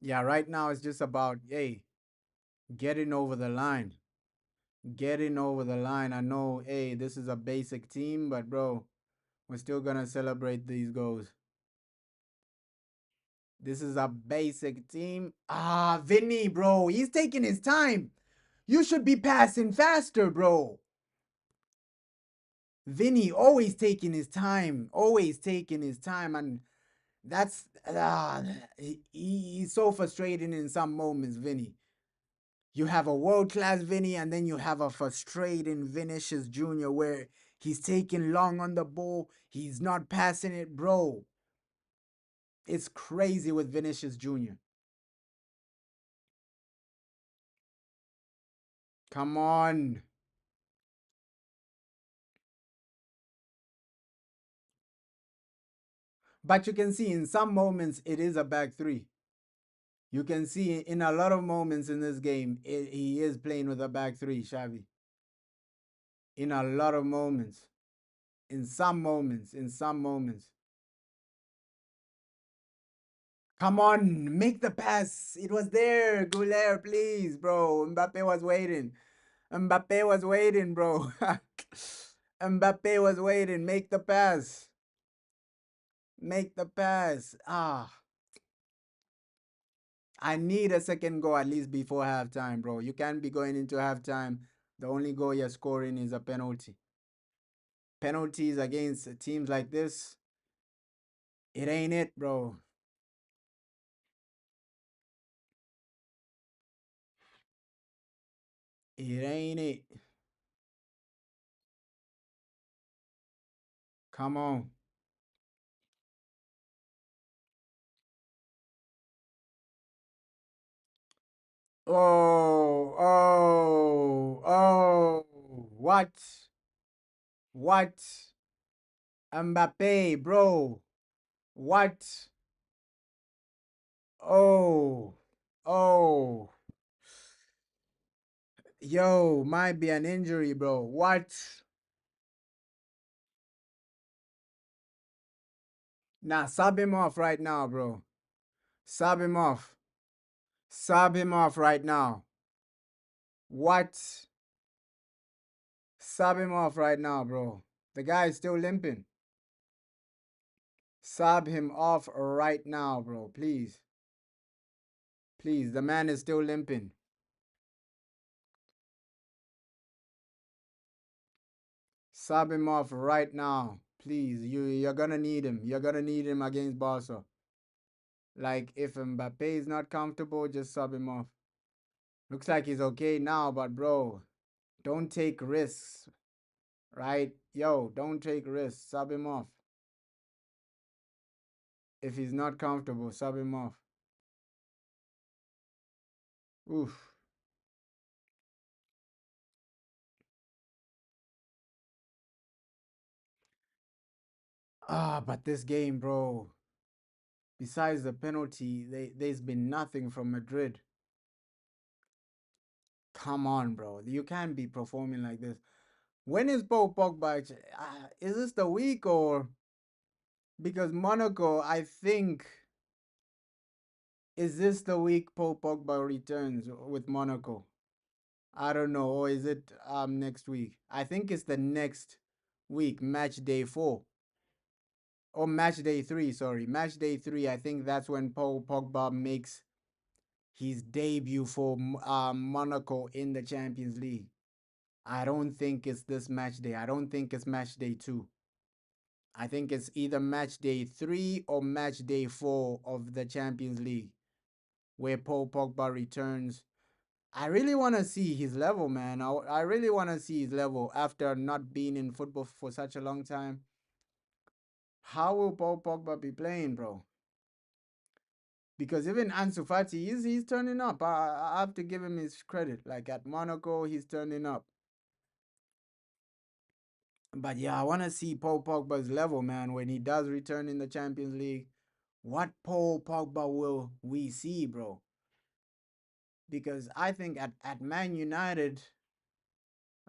Yeah, right now it's just about, hey, getting over the line. Getting over the line. I know, hey, this is a basic team, but bro, we're still gonna celebrate these goals. This is a basic team. Ah, Vinny, bro, he's taking his time. You should be passing faster, bro. Vinny always taking his time, always taking his time, and that's he's so frustrating in some moments, Vinny. You have a world class Vinny, and then you have a frustrating Vinicius Jr. where he's taking long on the ball, he's not passing it, bro. It's crazy with Vinicius Jr. Come on. But you can see in some moments it is a back three. You can see in a lot of moments in this game, he is playing with a back three, Xavi. In a lot of moments. In some moments. In some moments. Come on, make the pass. It was there. Goulet, please, bro. Mbappe was waiting. Mbappe was waiting, bro. Mbappe was waiting. Make the pass. Make the pass. Ah. I need a second goal at least before halftime, bro. You can't be going into halftime. The only goal you're scoring is a penalty. Penalties against teams like this, it ain't it, bro. It ain't it. Come on. Oh, oh, oh. What? What? Mbappe, bro. What? Oh, oh. Yo, might be an injury, bro. What? Nah, sub him off right now, bro. Sub him off. Sub him off right now. What? Sub him off right now, bro. The guy is still limping. Sub him off right now, bro. Please. Please. The man is still limping. Sub him off right now. Please. You're gonna need him. You're gonna need him against Barca. Like if Mbappe is not comfortable, just sub him off. Looks like he's okay now, but bro, don't take risks. Right? Yo, don't take risks. Sub him off. If he's not comfortable, sub him off. Oof. Ah, but this game, bro. Besides the penalty, there's been nothing from Madrid. Come on, bro. You can't be performing like this. When is Paul Pogba? Is this the week or because Monaco? I think is this the week Paul Pogba returns with Monaco? I don't know, or is it next week? I think it's the next week, match day 4 or match day 3. Sorry, match day 3. I think that's when Paul Pogba makes his debut for Monaco in the Champions League. I don't think it's this match day. I don't think it's match day 2. I think it's either match day 3 or match day 4 of the Champions League where Paul Pogba returns. I really want to see his level, man. I really want to see his level after not being in football for such a long time. How will Paul Pogba be playing, bro? Because even Ansu Fati, he's turning up. I have to give him his credit. Like at Monaco, he's turning up. But yeah, I want to see Paul Pogba's level, man, when he does return in the Champions League. What Paul Pogba will we see, bro? Because I think at Man United,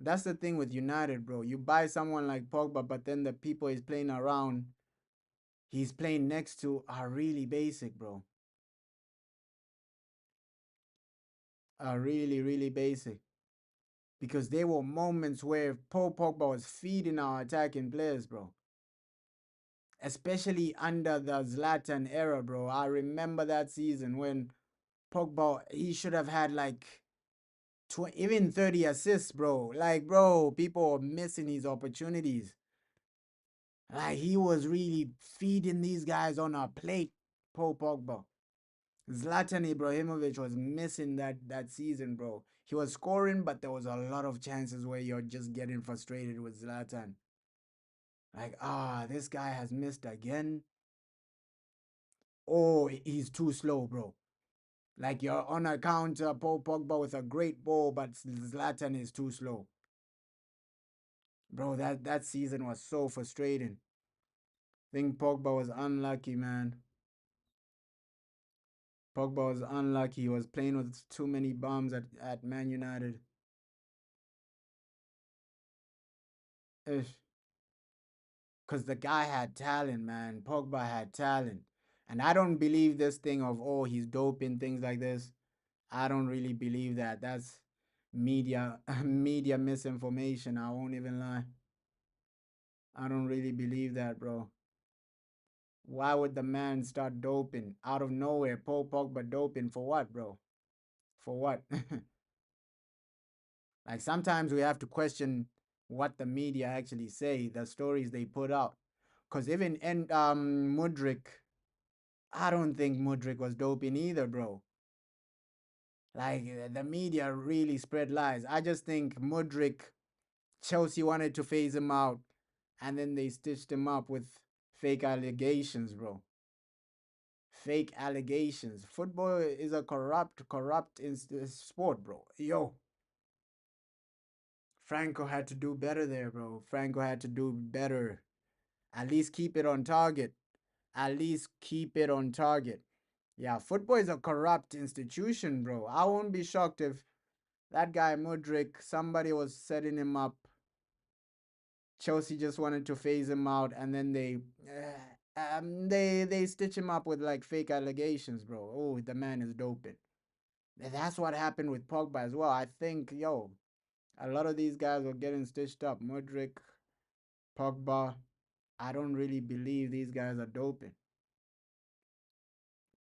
that's the thing with United, bro. You buy someone like Pogba, but then the people he's playing around, he's playing next to are really basic, bro. Are really, really basic. Because there were moments where Paul Pogba was feeding our attacking players, bro. Especially under the Zlatan era, bro. I remember that season when Pogba, he should have had like even 30 assists, bro. Like, bro, people were missing his opportunities. Like, he was really feeding these guys on a plate, Paul Pogba. Zlatan Ibrahimovic was missing that season, bro. He was scoring, but there was a lot of chances where you're just getting frustrated with Zlatan. Like, this guy has missed again. Oh, he's too slow, bro. Like, you're on a counter, Paul Pogba with a great ball, but Zlatan is too slow. Bro, that season was so frustrating. I think Pogba was unlucky, man. Pogba was unlucky. He was playing with too many bombs at Man United. Ish. Because the guy had talent, man. Pogba had talent. And I don't believe this thing of, oh, he's doping, things like this. I don't really believe that. That's media media misinformation. I won't even lie. I don't really believe that, bro. Why would the man start doping out of nowhere? Paul Pogba doping for what, bro? For what? Like sometimes we have to question what the media actually say, the stories they put out. Cause even in Mudrik, I don't think Mudrik was doping either, bro. Like the media really spread lies. I just think Mudrik, Chelsea wanted to phase him out, and then they stitched him up with fake allegations, bro. Fake allegations. Football is a corrupt sport, bro. Yo, Franco had to do better there, bro. Franco had to do better. At least keep it on target. At least keep it on target. Yeah, football is a corrupt institution, bro. I won't be shocked if that guy Mudrik, somebody was setting him up. Chelsea just wanted to phase him out, and then they stitch him up with like fake allegations, bro. Oh, the man is doping. That's what happened with Pogba as well. I think, yo, a lot of these guys were getting stitched up. Mudrik, Pogba. I don't really believe these guys are doping.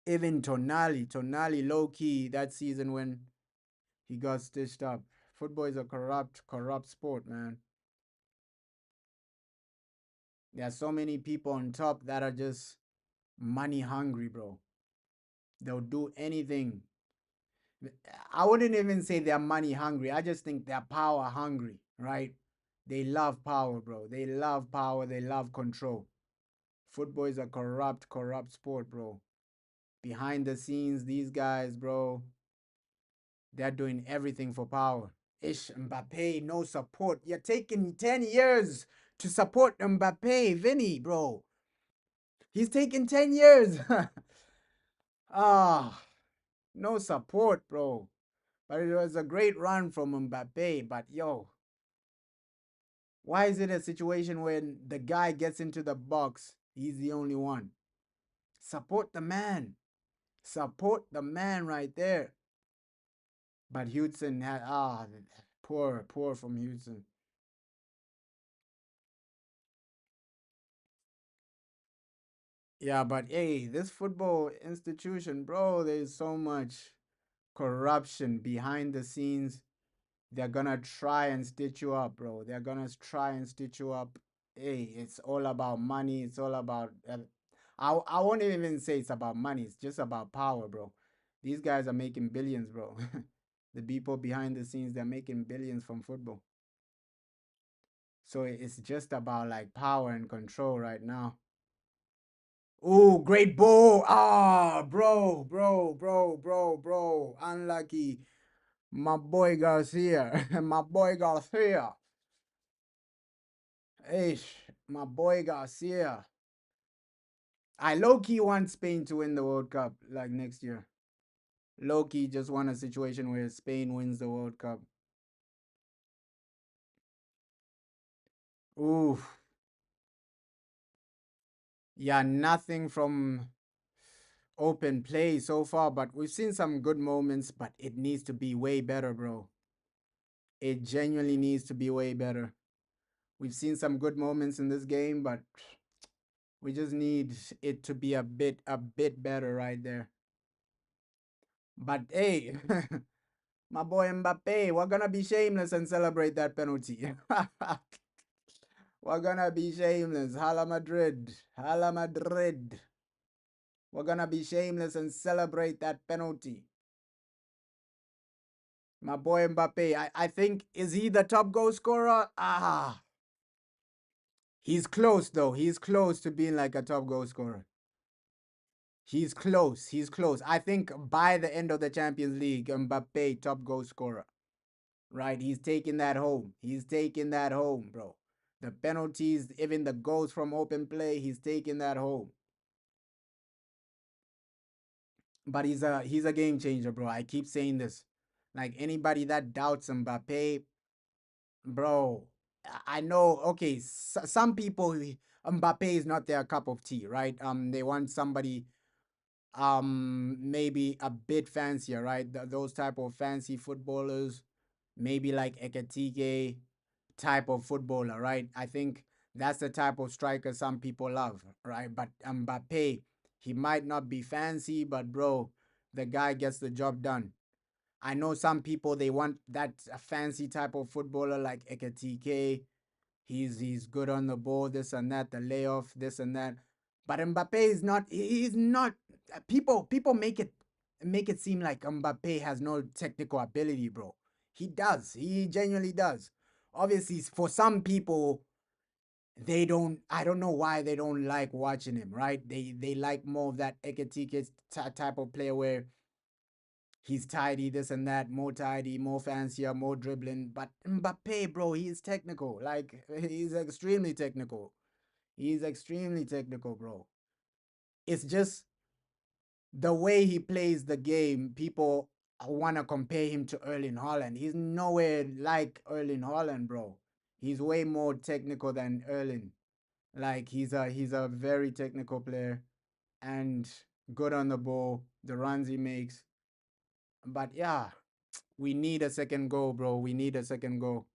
Even Tonali low key that season when he got stitched up. Football is a corrupt sport, man. There are so many people on top that are just money hungry, bro. They'll do anything. I wouldn't even say they're money hungry. I just think they're power hungry, right? They love power, bro. They love power. They love control. Football is a corrupt sport, bro. Behind the scenes, these guys, bro, they're doing everything for power. Ish, Mbappe, no support. You're taking 10 years to support Mbappe, Vinny, bro. He's taking 10 years. Ah, no support, bro. But it was a great run from Mbappe. But yo, why is it a situation when the guy gets into the box, he's the only one? Support the man. Support the man right there. But Hudson had poor from Hudson. Yeah, but hey, this football institution, bro, there's so much corruption behind the scenes. They're gonna try and stitch you up, bro. They're gonna try and stitch you up. Hey, it's all about money. It's all about. I won't even say it's about money. It's just about power, bro. These guys are making billions, bro. The people behind the scenes, they're making billions from football. So it's just about like power and control right now. Oh, great ball. Bro. Unlucky. My boy Garcia. My boy Garcia. Hey, my boy Garcia. I low key want Spain to win the World Cup like next year. Low key just want a situation where Spain wins the World Cup. Ooh, yeah, nothing from open play so far, but we've seen some good moments, but it needs to be way better, bro. It genuinely needs to be way better. We've seen some good moments in this game, but we just need it to be a bit better right there. But hey, my boy Mbappe, we're gonna be shameless and celebrate that penalty. We're gonna be shameless. Hala Madrid. Hala Madrid. We're gonna be shameless and celebrate that penalty. My boy Mbappe, I think, is he the top goal scorer? He's close though. He's close to being like a top goal scorer. He's close. He's close. I think by the end of the Champions League, Mbappe top goal scorer. Right? He's taking that home. He's taking that home, bro. The penalties, even the goals from open play, he's taking that home. But he's a game changer, bro. I keep saying this. Like anybody that doubts Mbappe, bro. I know. Okay, some people, Mbappe is not their cup of tea, right? They want somebody maybe a bit fancier, right? Those type of fancy footballers, maybe like Ekatike type of footballer, right? I think that's the type of striker some people love, right? But Mbappe, he might not be fancy, but bro, the guy gets the job done. I know some people they want that fancy type of footballer like Ekatike. He's good on the ball, this and that, the layoff, this and that. But Mbappe is not. He's not. People make it seem like Mbappe has no technical ability, bro. He does. He genuinely does. Obviously, for some people, they don't. I don't know why they don't like watching him. Right? They like more of that Ekatike type of player where he's tidy, this and that, more tidy, more fancier, more dribbling. But Mbappe, bro, he's technical. Like he's extremely technical. He's extremely technical, bro. It's just the way he plays the game. People want to compare him to Erling Haaland. He's nowhere like Erling Haaland, bro. He's way more technical than Erling. Like he's a very technical player and good on the ball. The runs he makes. But yeah, we need a second goal, bro. We need a second goal.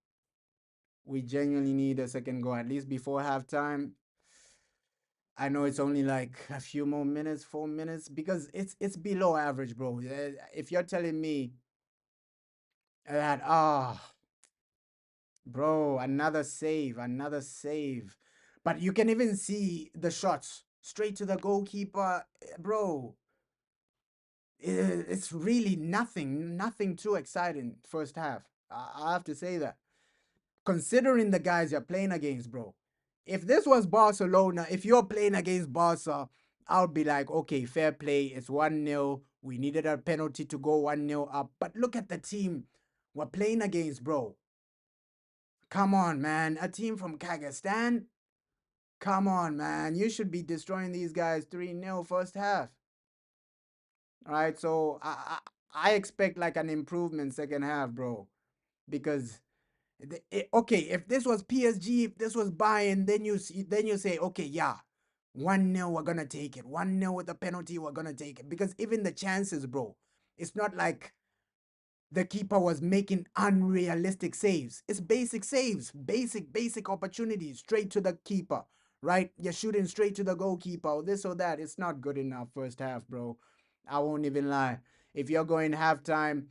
We genuinely need a second goal, at least before halftime. I know it's only like a few more minutes, 4 minutes, because it's below average, bro. If you're telling me that, bro, another save, but you can even see the shots straight to the goalkeeper, bro. It's really nothing too exciting first half. I have to say that. Considering the guys you're playing against, bro. If this was Barcelona, if you're playing against Barca, I would be like, okay, fair play. It's 1-0. We needed a penalty to go 1-0 up. But look at the team we're playing against, bro. Come on, man. A team from Kazakhstan? Come on, man. You should be destroying these guys 3-0 first half. All right, so I expect like an improvement second half, bro. Because okay, if this was PSG, if this was Bayern, then you say, okay, yeah, 1-0, we're gonna take it. 1-0 with a penalty, we're gonna take it. Because even the chances, bro, it's not like the keeper was making unrealistic saves. It's basic saves, basic opportunities, straight to the keeper, right? You're shooting straight to the goalkeeper, or this or that. It's not good enough first half, bro. I won't even lie. If you're going halftime,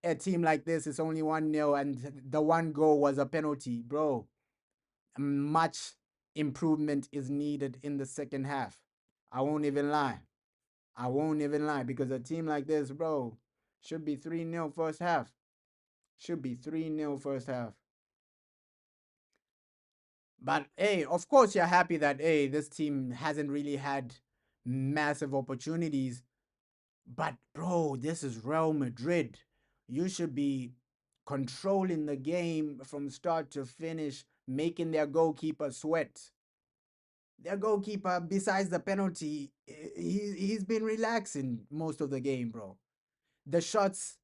a team like this is only 1-0 and the one goal was a penalty, bro. Much improvement is needed in the second half. I won't even lie. I won't even lie because a team like this, bro, should be 3-0 first half. Should be 3-0 first half. But hey, of course you're happy that hey, this team hasn't really had massive opportunities. But bro, this is Real Madrid. You should be controlling the game from start to finish, making their goalkeeper sweat. Their goalkeeper, besides the penalty, he's been relaxing most of the game, bro. The shots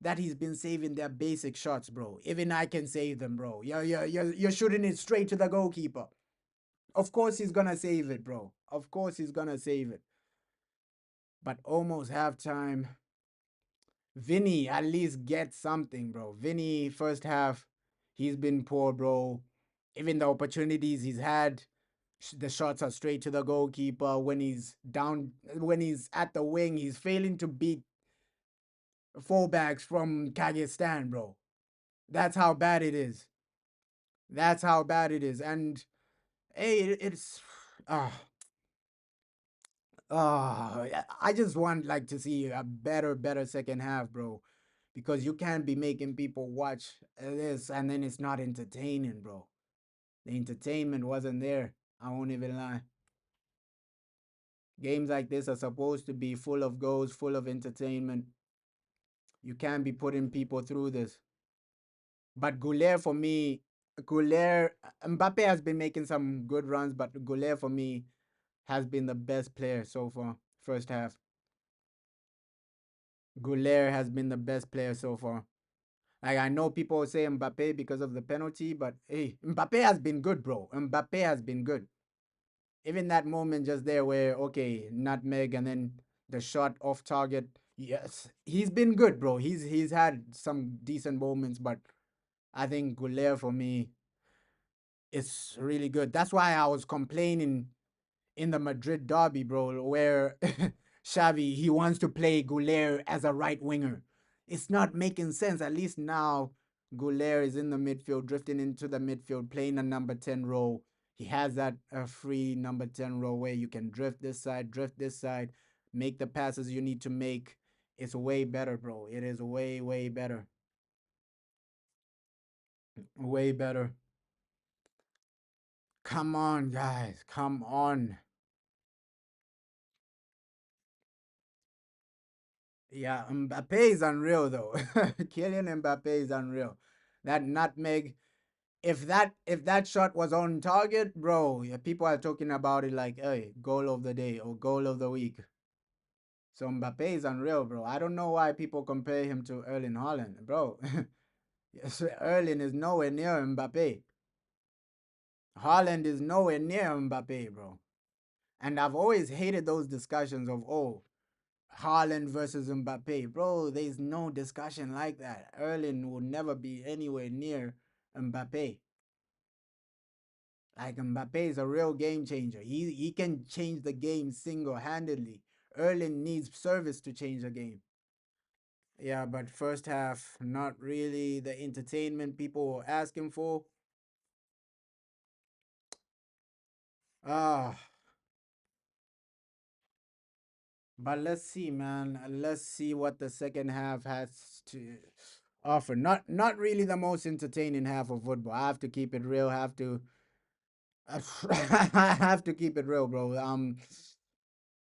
that he's been saving, they're basic shots, bro. Even I can save them, bro. You're shooting it straight to the goalkeeper. Of course he's gonna save it, bro. Of course he's gonna save it. But almost halftime, Vinny at least gets something, bro. Vinny, first half, he's been poor, bro. Even the opportunities he's had, the shots are straight to the goalkeeper. When he's down, when he's at the wing, he's failing to beat fullbacks from Kazakhstan, bro. That's how bad it is. That's how bad it is. And hey, it's ah I just want like to see a better second half, bro. Because you can't be making people watch this and then it's not entertaining, bro. The entertainment wasn't there. I won't even lie. Games like this are supposed to be full of goals, full of entertainment. You can't be putting people through this. But Goulet for me, Goulet, Mbappe has been making some good runs, but Goulet for me has been the best player so far. First half, Goulet has been the best player so far. Like I know people say Mbappe because of the penalty, but hey, Mbappe has been good, bro. Mbappe has been good. Even that moment just there where okay, nutmeg and then the shot off target. Yes, he's been good, bro. He's had some decent moments, but I think Goulet for me is really good. That's why I was complaining in the Madrid derby, bro, where Xavi he wants to play Goulet as a right winger. It's not making sense. At least now Goulet is in the midfield, drifting into the midfield, playing a number 10 role. He has that free number 10 role where you can drift this side, make the passes you need to make. It's way better, bro. It is way better. Way better. Come on, guys. Come on. Yeah, Mbappe is unreal though. Kylian Mbappe is unreal. That nutmeg. If that shot was on target, bro, yeah, people are talking about it like, hey, goal of the day or goal of the week. So Mbappe is unreal, bro. I don't know why people compare him to Erling Haaland, bro. Yes, Erling is nowhere near Mbappe. Haaland is nowhere near Mbappe, bro. And I've always hated those discussions of, oh, Haaland versus Mbappe. Bro, there's no discussion like that. Erling will never be anywhere near Mbappe. Like Mbappe is a real game changer. He can change the game single-handedly. Erling needs service to change the game. Yeah, but first half, not really the entertainment people were asking for. Ah, but let's see, man. Let's see what the second half has to offer. Not really the most entertaining half of football. I have to keep it real. I have to keep it real, bro.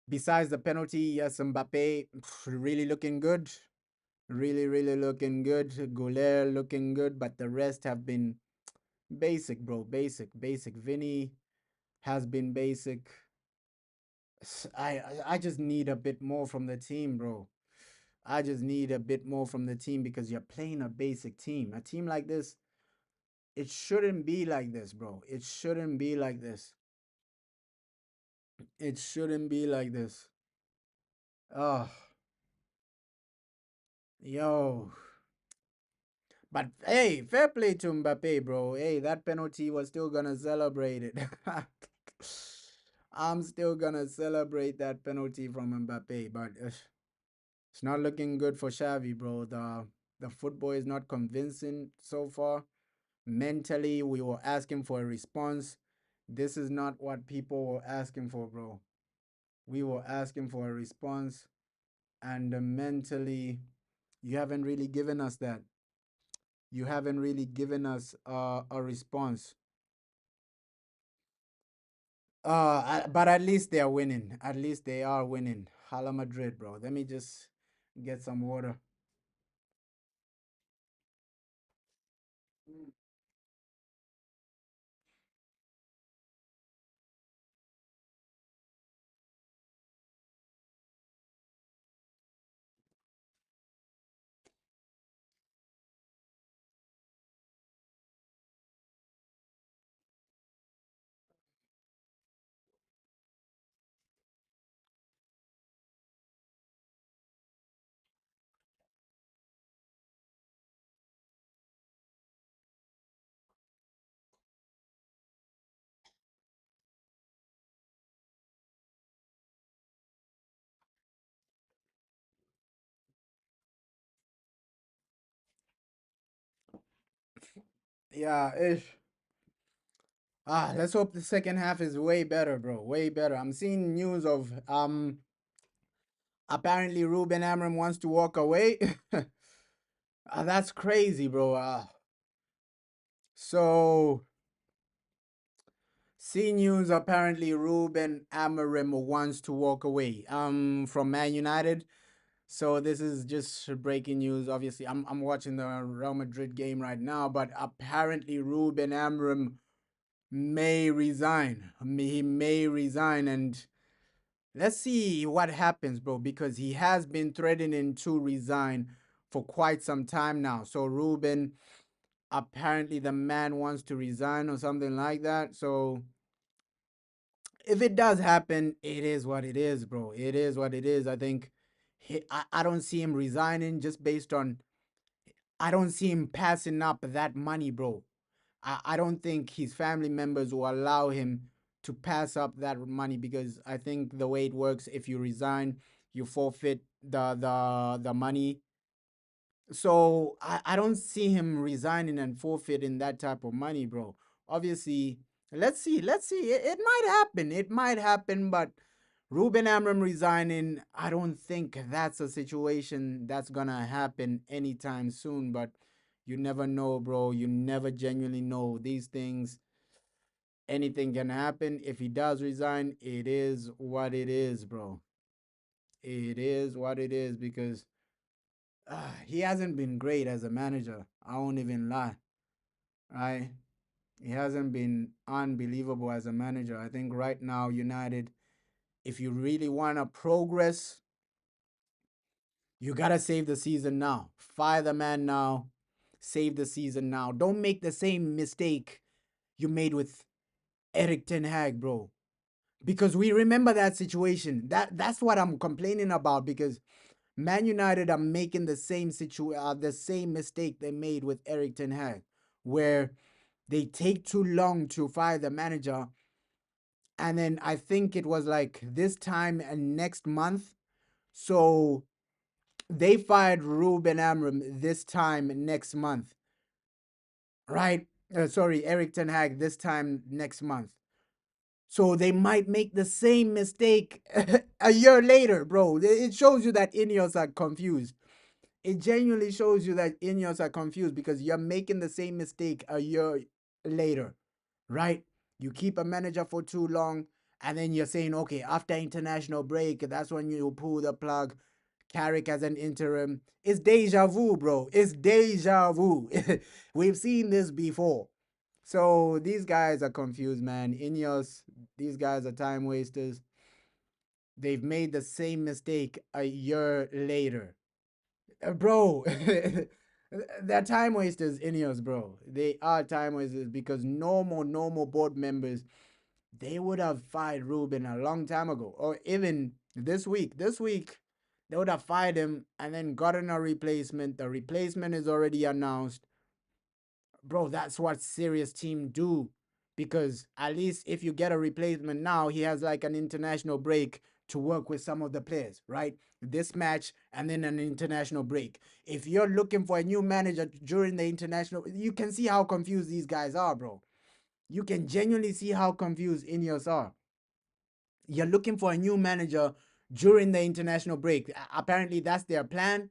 Besides the penalty, yes, Mbappe really looking good. Really looking good. Goulet looking good, but the rest have been basic, bro. Basic. Vinny has been basic. I just need a bit more from the team, bro. I just need a bit more from the team because you're playing a basic team. A team like this, it shouldn't be like this, bro. It shouldn't be like this. It shouldn't be like this. Oh, yo. But hey, fair play to Mbappe, bro. Hey, that penalty was still gonna celebrate it. I'm still gonna celebrate that penalty from Mbappe, but it's not looking good for Xavi, bro. The football is not convincing so far. Mentally, we were asking for a response. This is not what people were asking for, bro. We were asking for a response, and mentally, you haven't really given us that. You haven't really given us a response. But at least they are winning. At least they are winning. Hala Madrid, bro. Let me just get some water. Yeah, ish. Let's hope the second half is way better, bro. Way better. I'm seeing news of apparently Ruben Amram wants to walk away. That's crazy, bro. So see news apparently Ruben Amorim wants to walk away from Man United. So this is just breaking news. Obviously, I'm watching the Real Madrid game right now, but apparently Ruben Amorim may resign. He may resign, and let's see what happens, bro, because he has been threatening to resign for quite some time now. So Ruben, apparently the man wants to resign or something like that. So if it does happen, it is what it is, bro. It is what it is. I think I don't see him resigning just based on I don't see him passing up that money, bro. I don't think his family members will allow him to pass up that money because I think the way it works, if you resign, you forfeit the money. So I don't see him resigning and forfeiting that type of money, bro. Obviously, let's see. It might happen. It might happen, but Ruben Amram resigning, I don't think that's a situation that's gonna happen anytime soon. But you never know, bro. You never genuinely know these things. Anything can happen. If he does resign, it is what it is, bro. It is what it is because he hasn't been great as a manager. I won't even lie. Right? He hasn't been unbelievable as a manager. I think right now, United, if you really want to progress, you got to save the season now. Fire the man now. Save the season now. Don't make the same mistake you made with Eric Ten Hag, bro. Because we remember that situation. That's what I'm complaining about because Man United are making the same mistake they made with Eric Ten Hag, where they take too long to fire the manager, and then I think it was like this time and next month. So they fired Ruben Amram this time next month, right? Sorry, Eric Ten Hag this time next month. So they might make the same mistake a year later, bro. It shows you that Ineos are confused. It genuinely shows you that Ineos are confused because you're making the same mistake a year later, right? You keep a manager for too long, and then you're saying, okay, after international break, that's when you pull the plug. Carrick as an interim. It's deja vu, bro. It's deja vu. We've seen this before. So these guys are confused, man. Ineos, these guys are time wasters. They've made the same mistake a year later. Bro, they're time wasters, Ineos, bro. They are time wasters because normal board members, they would have fired Ruben a long time ago. Or even this week. This week, they would have fired him and then gotten a replacement. The replacement is already announced. Bro, that's what serious team do. Because at least if you get a replacement now, he has like an international break to work with some of the players, right? This match and then an international break. If you're looking for a new manager during the international, you can see how confused these guys are, bro. You can genuinely see how confused Ineos are. You're looking for a new manager during the international break. Apparently, that's their plan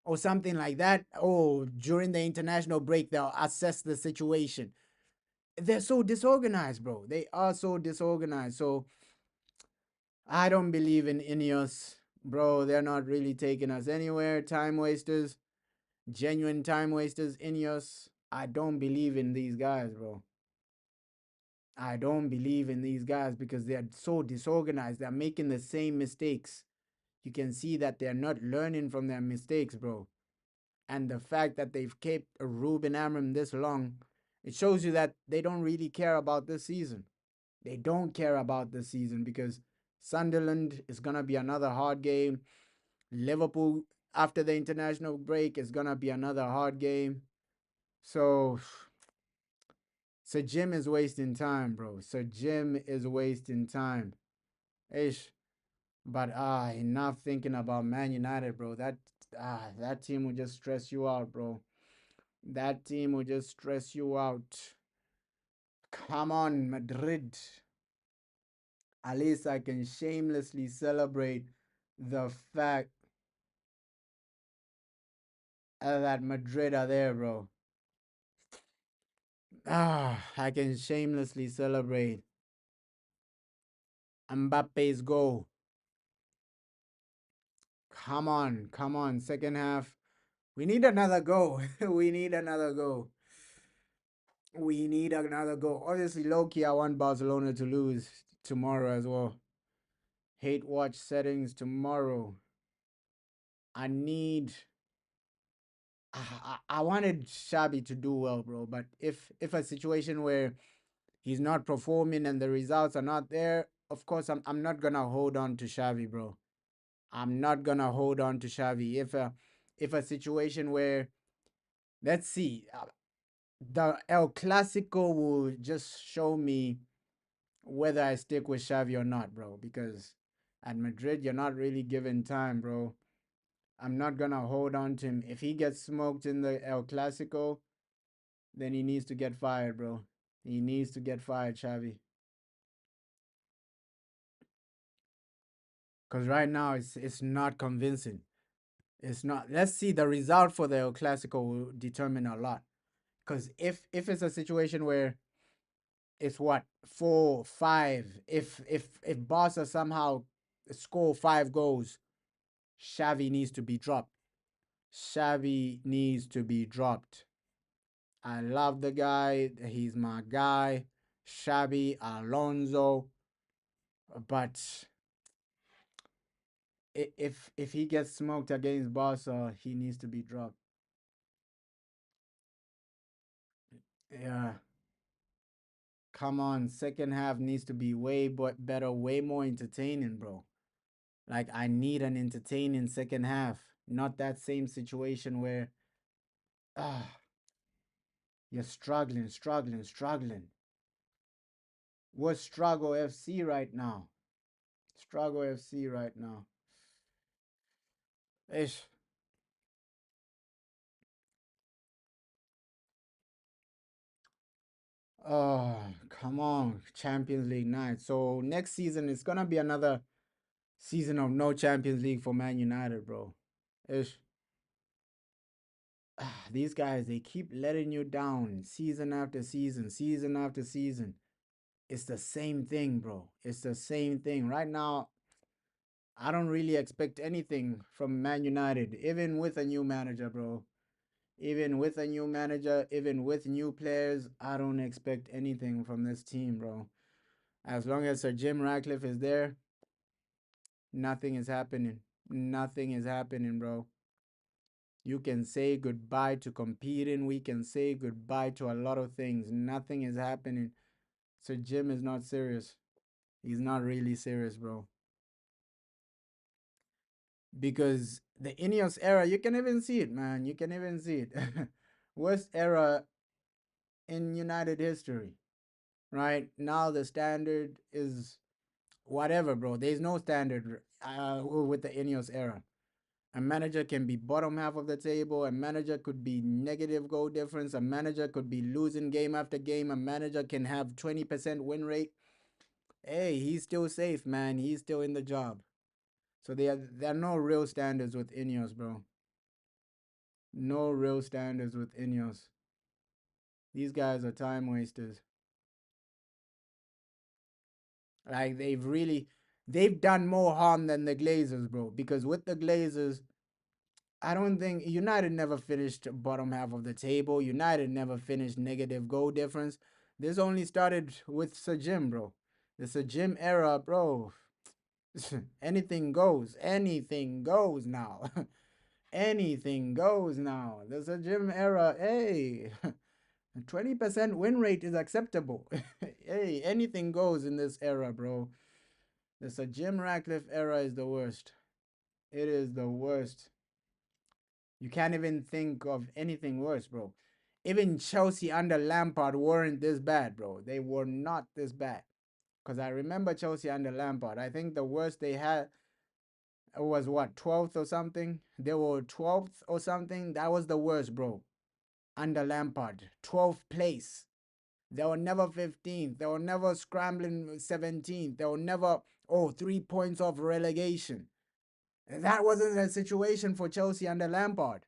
or something like that. Oh, during the international break, they'll assess the situation. They're so disorganized, bro. They are so disorganized. So I don't believe in Ineos, bro. They're not really taking us anywhere. Time wasters, genuine time wasters. Ineos. I don't believe in these guys, bro. I don't believe in these guys because they're so disorganized. They're making the same mistakes. You can see that they're not learning from their mistakes, bro. And the fact that they've kept Ruben Amram this long, it shows you that they don't really care about this season. They don't care about this season because Sunderland is going to be another hard game. Liverpool, after the international break, is going to be another hard game. So, Sir Jim is wasting time, bro. Sir Jim is wasting time. Ish. But enough thinking about Man United, bro. That team will just stress you out, bro. That team will just stress you out. Come on, Madrid. At least I can shamelessly celebrate the fact that Madrid are there, bro. I can shamelessly celebrate Mbappe's goal. Come on, come on. Second half. We need another goal. We need another goal. We need another goal. Obviously, low key, I want Barcelona to lose tomorrow as well. Hate watch settings tomorrow. I need. I wanted Xabi to do well, bro. But if a situation where he's not performing and the results are not there, of course I'm not gonna hold on to Xavi, bro. I'm not gonna hold on to Xavi. If a situation where, let's see, the El Clasico will just show me whether I stick with Xavi or not, bro. Because at Madrid, you're not really given time, bro. I'm not gonna hold on to him. If he gets smoked in the El Clasico, then he needs to get fired, bro. He needs to get fired, Xavi. Because right now it's not convincing. It's not. Let's see, the result for the El Clasico will determine a lot. Because if it's a situation where it's what 4-5, if Barca somehow score 5 goals, Xavi needs to be dropped. Xavi needs to be dropped. I love the guy. He's my guy. Xavi Alonso. But if he gets smoked against Barca, he needs to be dropped. Yeah. Come on, second half needs to be way better, way more entertaining, bro. Like I need an entertaining second half, not that same situation where ah you're struggling. We're Struggle FC right now. Struggle FC right now. Ish. Oh, come on, Champions League night. So next season it's gonna be another season of no Champions League for Man United, bro. Ish. These guys, they keep letting you down season after season, season after season. It's the same thing, bro. It's the same thing. Right now, I don't really expect anything from Man United, even with a new manager, bro. Even with a new manager, even with new players, I don't expect anything from this team, bro. As long as Sir Jim Ratcliffe is there, nothing is happening. Nothing is happening, bro. You can say goodbye to competing. We can say goodbye to a lot of things. Nothing is happening. So Jim is not serious. He's not really serious, bro. Because the Ineos era, you can even see it, man. You can even see it. Worst era in United history, right? Now the standard is whatever, bro. There's no standard with the Ineos era. A manager can be bottom half of the table. A manager could be negative goal difference. A manager could be losing game after game. A manager can have 20% win rate. Hey, he's still safe, man. He's still in the job. So there are no real standards with Ineos, bro. No real standards with Ineos. These guys are time wasters. Like they've done more harm than the Glazers, bro. Because with the Glazers, I don't think United never finished bottom half of the table. United never finished negative goal difference. This only started with Sir Jim, bro. The Sir Jim era, bro. Anything goes. Anything goes now. Anything goes now. The Sir Jim era, hey. 20% win rate is acceptable. Hey, anything goes in this era, bro. The Sir Jim Ratcliffe era is the worst. It is the worst. You can't even think of anything worse, bro. Even Chelsea under Lampard weren't this bad, bro. They were not this bad. Because I remember Chelsea under Lampard. I think the worst they had was what, 12th or something? They were 12th or something. That was the worst, bro. under Lampard, 12th place. They were never 15th. They were never scrambling 17th. They were never, 3 points off relegation. That wasn't a situation for Chelsea under Lampard.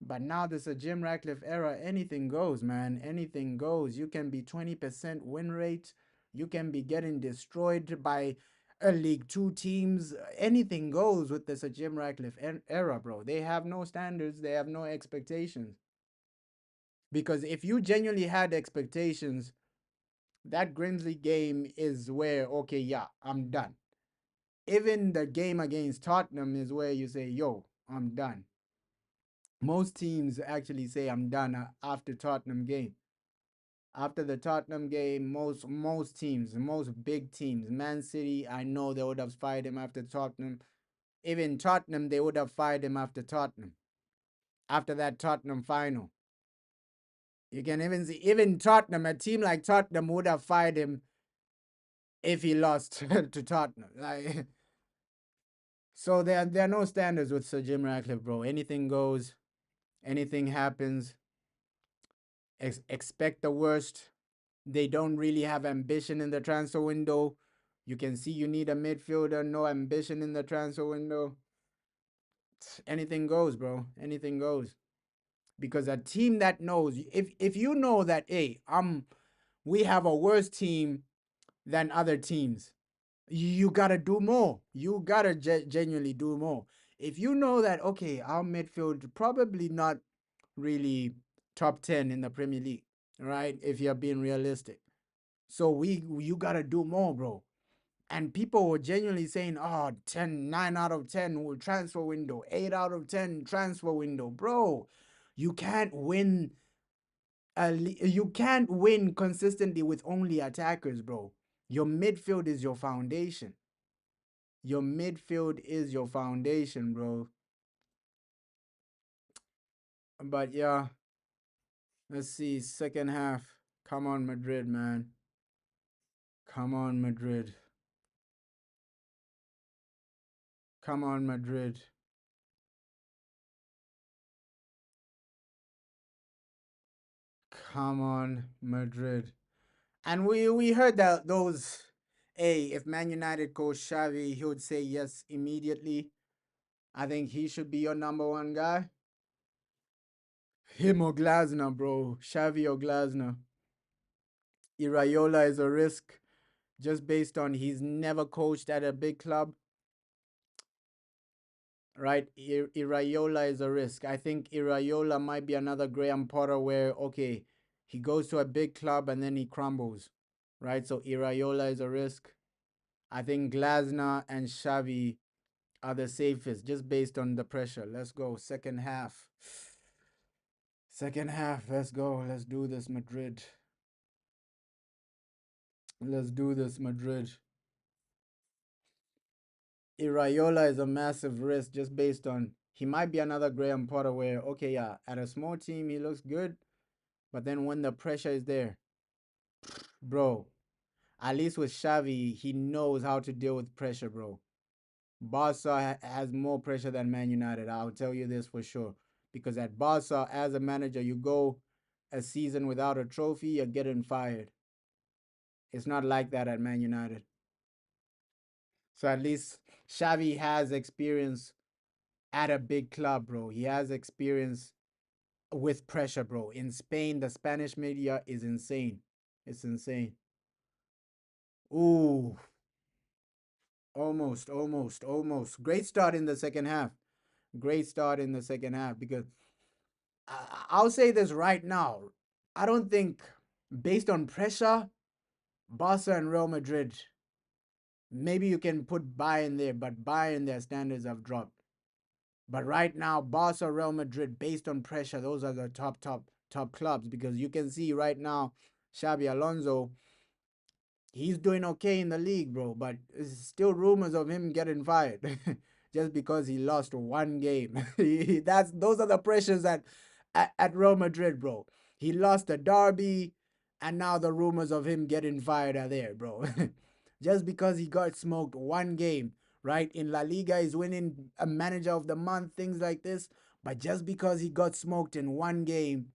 But now there's a Jim Ratcliffe era. Anything goes, man. Anything goes. You can be 20% win rate. You can be getting destroyed by a League Two teams. Anything goes with this Jim Ratcliffe era, bro. They have no standards. They have no expectations. Because if you genuinely had expectations, that Grimsley game is where, okay, yeah, I'm done. Even the game against Tottenham is where you say, yo, I'm done. Most teams actually say I'm done after Tottenham game. After the Tottenham game, most teams, most big teams, Man City, I know they would have fired him after Tottenham. Even Tottenham, they would have fired him after Tottenham. After that Tottenham final. You can even see, even Tottenham, a team like Tottenham would have fired him if he lost to Tottenham. Like, so there are no standards with Sir Jim Ratcliffe, bro. Anything goes, anything happens. Expect the worst. They don't really have ambition in the transfer window. You can see you need a midfielder, no ambition in the transfer window. Anything goes, bro. Anything goes. Because a team that knows, if you know that, hey, we have a worse team than other teams, you gotta do more. You gotta genuinely do more. If you know that, okay, our midfield probably not really top 10 in the Premier League, right? If you're being realistic. So you gotta do more, bro. And people were genuinely saying, oh, 10, 9 out of 10 will transfer window, 8 out of 10 transfer window. Bro, you can't win you can't win consistently with only attackers, bro. Your midfield is your foundation. Your midfield is your foundation, bro. But yeah, let's see. Second half. Come on, Madrid, man. Come on, Madrid. Come on, Madrid. Come on, Madrid. And we heard that those, hey, if Man United coach Xavi, he would say yes immediately. I think he should be your number one guy. Him or Glasner, bro. Xavi or Glasner. Iraola is a risk just based on he's never coached at a big club, right? Iraola is a risk. I think Iraola might be another Graham Potter where, okay, he goes to a big club and then he crumbles, right? So Iraola is a risk. I think Glasner and Xavi are the safest just based on the pressure. Let's go. Second half. Second half. Let's go. Let's do this, Madrid. Let's do this, Madrid. Iraola is a massive risk just based on he might be another Graham Potter where, okay, yeah, at a small team he looks good, but then when the pressure is there, bro, at least with Xavi, he knows how to deal with pressure, bro. Barca has more pressure than Man United. I'll tell you this for sure. Because at Barca, as a manager, you go a season without a trophy, you're getting fired. It's not like that at Man United. So at least Xavi has experience at a big club, bro. He has experience with pressure, bro. In Spain, the Spanish media is insane. It's insane. Ooh, almost. Great start in the second half. Great start in the second half because I'll say this right now. I don't think, based on pressure, Barca and Real Madrid, maybe you can put Bayern there, but Bayern, their standards have dropped. But right now, Barca, Real Madrid, based on pressure, those are the top clubs because you can see right now, Xabi Alonso, he's doing okay in the league, bro, but there's still rumors of him getting fired just because he lost one game. Those are the pressures at Real Madrid, bro. He lost a derby, and now the rumors of him getting fired are there, bro. Just because he got smoked one game, right? In La Liga, he's winning a manager of the month, things like this. But just because he got smoked in one game,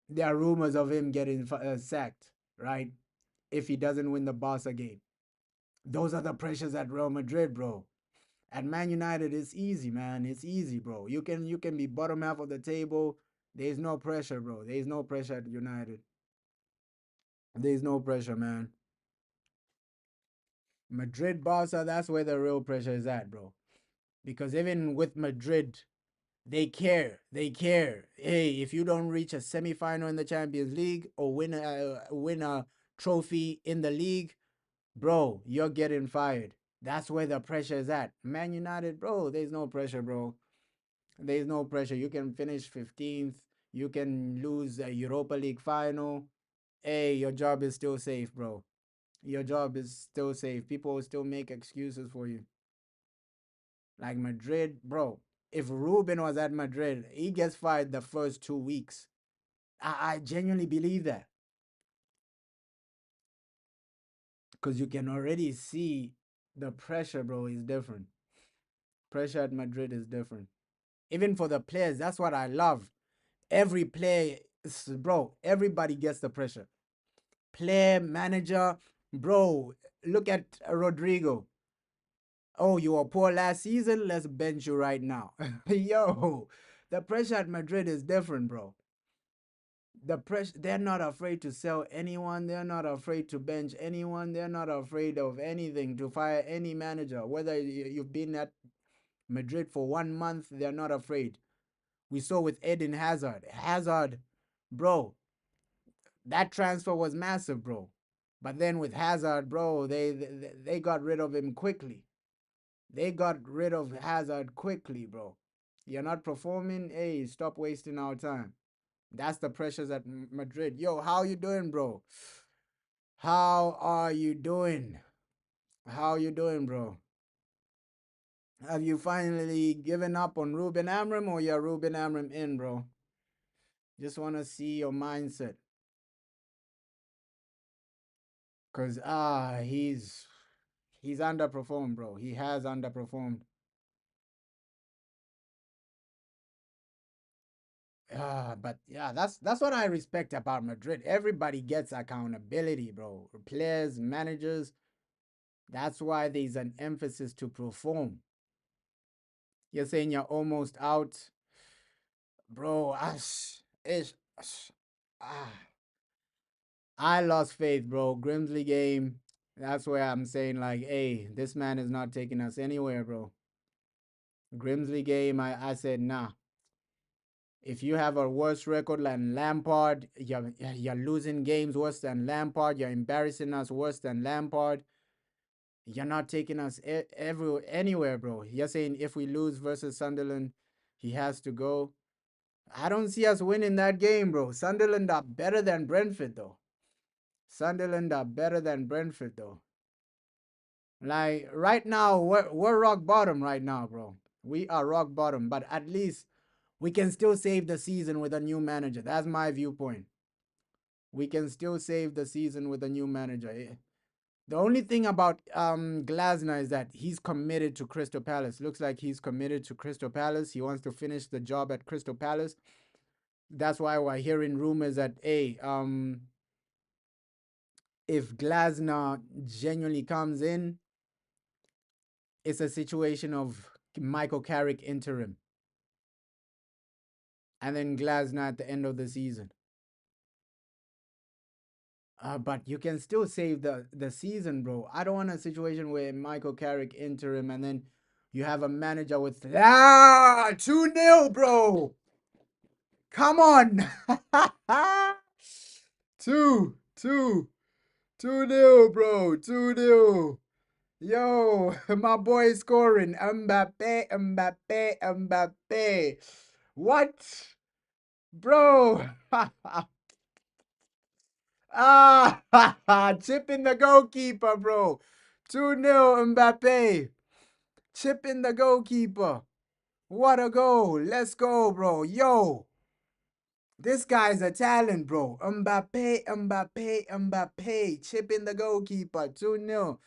there are rumors of him getting sacked, right? If he doesn't win the Barca game. Those are the pressures at Real Madrid, bro. At Man United, it's easy, man. It's easy, bro. You can be bottom half of the table. There's no pressure, bro. There's no pressure at United. There's no pressure, man. Madrid, Barca, that's where the real pressure is at, bro. Because even with Madrid, they care. They care. Hey, if you don't reach a semifinal in the Champions League or win a trophy in the league, bro, you're getting fired. That's where the pressure is at. Man United, bro, there's no pressure, bro. There's no pressure. You can finish 15th. You can lose a Europa League final. Hey, your job is still safe, bro. Your job is still safe. People will still make excuses for you. Like Madrid, bro. If Ruben was at Madrid, he gets fired the first 2 weeks. I genuinely believe that. Because you can already see the pressure, bro, is different. Pressure at Madrid is different. Even for the players, that's what I love. Every player, bro, everybody gets the pressure. Player, manager, bro, look at Rodrigo. Oh, you were poor last season? Let's bench you right now. Yo, the pressure at Madrid is different, bro. The pressure, they're not afraid to sell anyone. They're not afraid to bench anyone. They're not afraid of anything, to fire any manager. Whether you've been at Madrid for 1 month, they're not afraid. We saw with Eden Hazard. Hazard, bro, that transfer was massive, bro. But then with Hazard, bro, they got rid of him quickly. They got rid of Hazard quickly, bro. You're not performing. Hey, stop wasting our time. That's the pressures at Madrid. Yo, how you doing, bro? How are you doing? How you doing, bro? Have you finally given up on Ruben Amram, or you're Ruben Amram in, bro? Just want to see your mindset. Cause he's underperformed, bro. He has underperformed. But yeah, that's what I respect about Madrid. Everybody gets accountability, bro. Players, managers. That's why there's an emphasis to perform. You're saying you're almost out, bro. Ah, I lost faith, bro. Grimsley game. That's where I'm saying like, hey, this man is not taking us anywhere, bro. Grimsley game. I said nah. If you have a worse record than Lampard, you're losing games worse than Lampard. You're embarrassing us worse than Lampard. You're not taking us anywhere, bro. You're saying if we lose versus Sunderland, he has to go. I don't see us winning that game, bro. Sunderland are better than Brentford, though. Sunderland are better than Brentford, though. Like right now, we're rock bottom right now, bro. We are rock bottom, but at least we can still save the season with a new manager. That's my viewpoint. We can still save the season with a new manager. The only thing about Glasner is that he's committed to Crystal Palace. Looks like he's committed to Crystal Palace. He wants to finish the job at Crystal Palace. That's why we're hearing rumors that if Glasner genuinely comes in, it's a situation of Michael Carrick interim, and then Glasner at the end of the season. But you can still save the season, bro. I don't want a situation where Michael Carrick interim and then you have a manager with 2-0, bro. Come on. 2, 2, 2-0, bro. 2-0. Yo, my boy scoring. Mbappe, Mbappe, Mbappe. What? Bro. Chipping the goalkeeper, bro. 2-0 Mbappe. Chipping the goalkeeper. What a goal. Let's go, bro. Yo. This guy's a talent, bro. Mbappe, Mbappe, Mbappe. Chipping the goalkeeper. 2-0.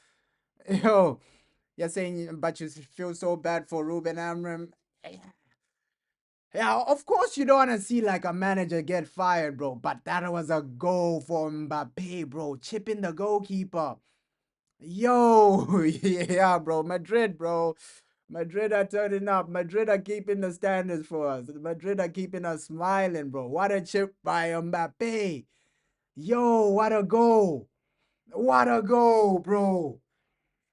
Yo. You're saying, but you feel so bad for Ruben Amram. Yeah, of course you don't want to see like a manager get fired, bro. But that was a goal for Mbappe, bro. Chipping the goalkeeper. Yo, yeah, bro. Madrid, bro. Madrid are turning up. Madrid are keeping the standards for us. Madrid are keeping us smiling, bro. What a chip by Mbappe. Yo, what a goal. What a goal, bro.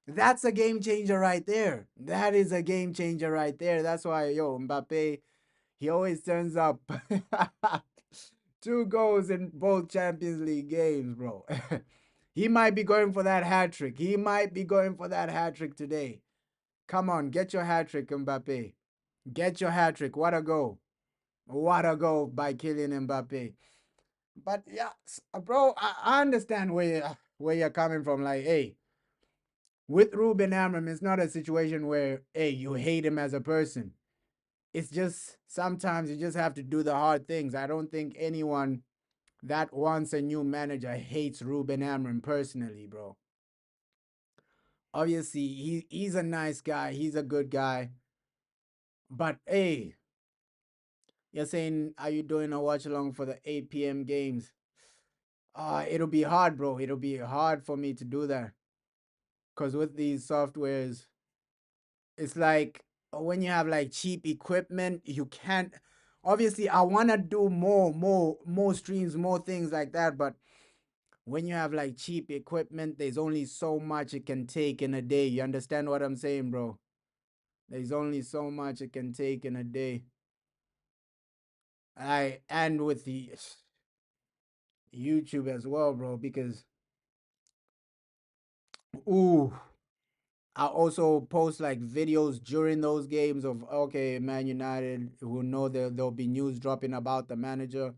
That's a game changer right there. That is a game changer right there. That's why, yo, Mbappe, he always turns up. Two goals in both Champions League games, bro. He might be going for that hat trick. He might be going for that hat trick today. Come on, get your hat trick, Mbappe. Get your hat trick. What a goal. What a goal by Kylian Mbappe. But yeah, bro, I understand where you're coming from. Like, hey, with Ruben Amram, it's not a situation where, hey, you hate him as a person. It's just sometimes you just have to do the hard things. I don't think anyone that wants a new manager hates Ruben Amram personally, bro. Obviously, he's a nice guy. He's a good guy. But hey, you're saying, are you doing a watch along for the 8 p.m. games? It'll be hard, bro. It'll be hard for me to do that. Because with these softwares, it's like when you have like cheap equipment, you can't. Obviously, I want to do more streams, more things like that. But when you have like cheap equipment, there's only so much it can take in a day. You understand what I'm saying, bro? There's only so much it can take in a day. I and with the YouTube as well, bro, because ooh, I also post like videos during those games of okay, Man United who know there'll be news dropping about the manager.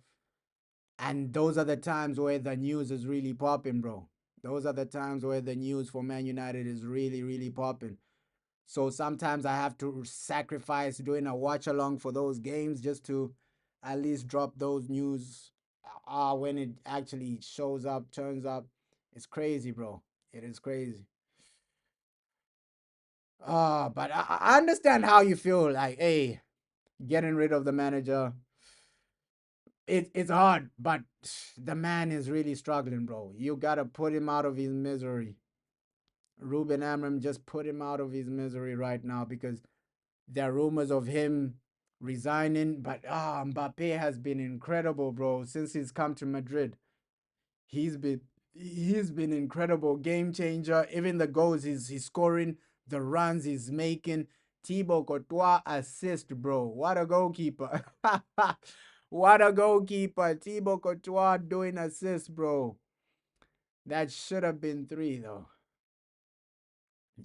And those are the times where the news is really popping, bro. Those are the times where the news for Man United is really, really popping. So sometimes I have to sacrifice doing a watch along for those games just to at least drop those news when it actually shows up, turns up. It's crazy, bro. It is crazy. But I understand how you feel. Like, hey, getting rid of the manager, it's hard, but the man is really struggling, bro. You gotta put him out of his misery. Ruben Amram just put him out of his misery right now because there are rumors of him resigning. But Mbappe has been incredible, bro, since he's come to Madrid. He's been he's been incredible, game changer. Even the goals he's scoring, the runs he's making. Thibaut Courtois assist, bro. What a goalkeeper. What a goalkeeper. Thibaut Courtois doing assist, bro. That should have been three, though.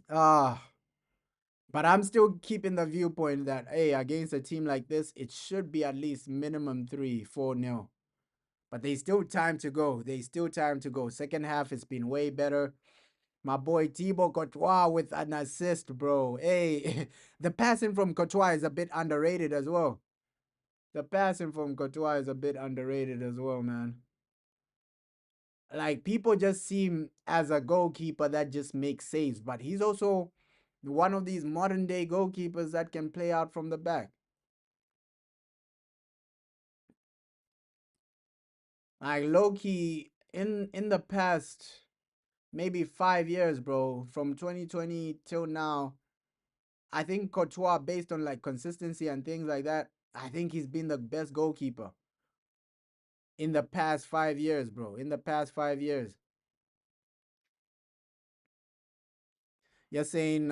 Ah, but I'm still keeping the viewpoint that, hey, against a team like this, it should be at least minimum 3-4 nil. But there's still time to go. There's still time to go. Second half has been way better. My boy Thibaut Courtois with an assist, bro. Hey, the passing from Courtois is a bit underrated as well. The passing from Courtois is a bit underrated as well, man. Like, people just see him as a goalkeeper that just makes saves, but he's also one of these modern day goalkeepers that can play out from the back. Like, low key, in the past maybe 5 years, bro, from 2020 till now, I think Courtois, based on like consistency and things like that, I think he's been the best goalkeeper in the past 5 years, bro. In the past 5 years. You're saying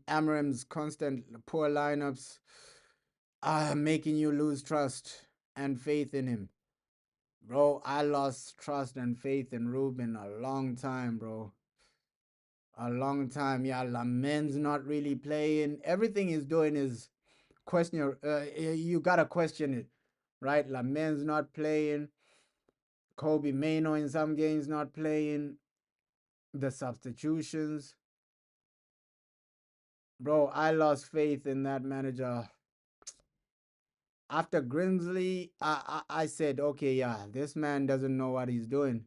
Amram's constant poor lineups are making you lose trust and faith in him. Bro, I lost trust and faith in Ruben a long time, bro. A long time. Yeah, Lamen's not really playing. Everything he's doing is question. You gotta question it, right? Lamen's not playing. Kobe Mano in some games not playing. The substitutions, bro. I lost faith in that manager. After Grimsley, I said, okay, yeah, this man doesn't know what he's doing.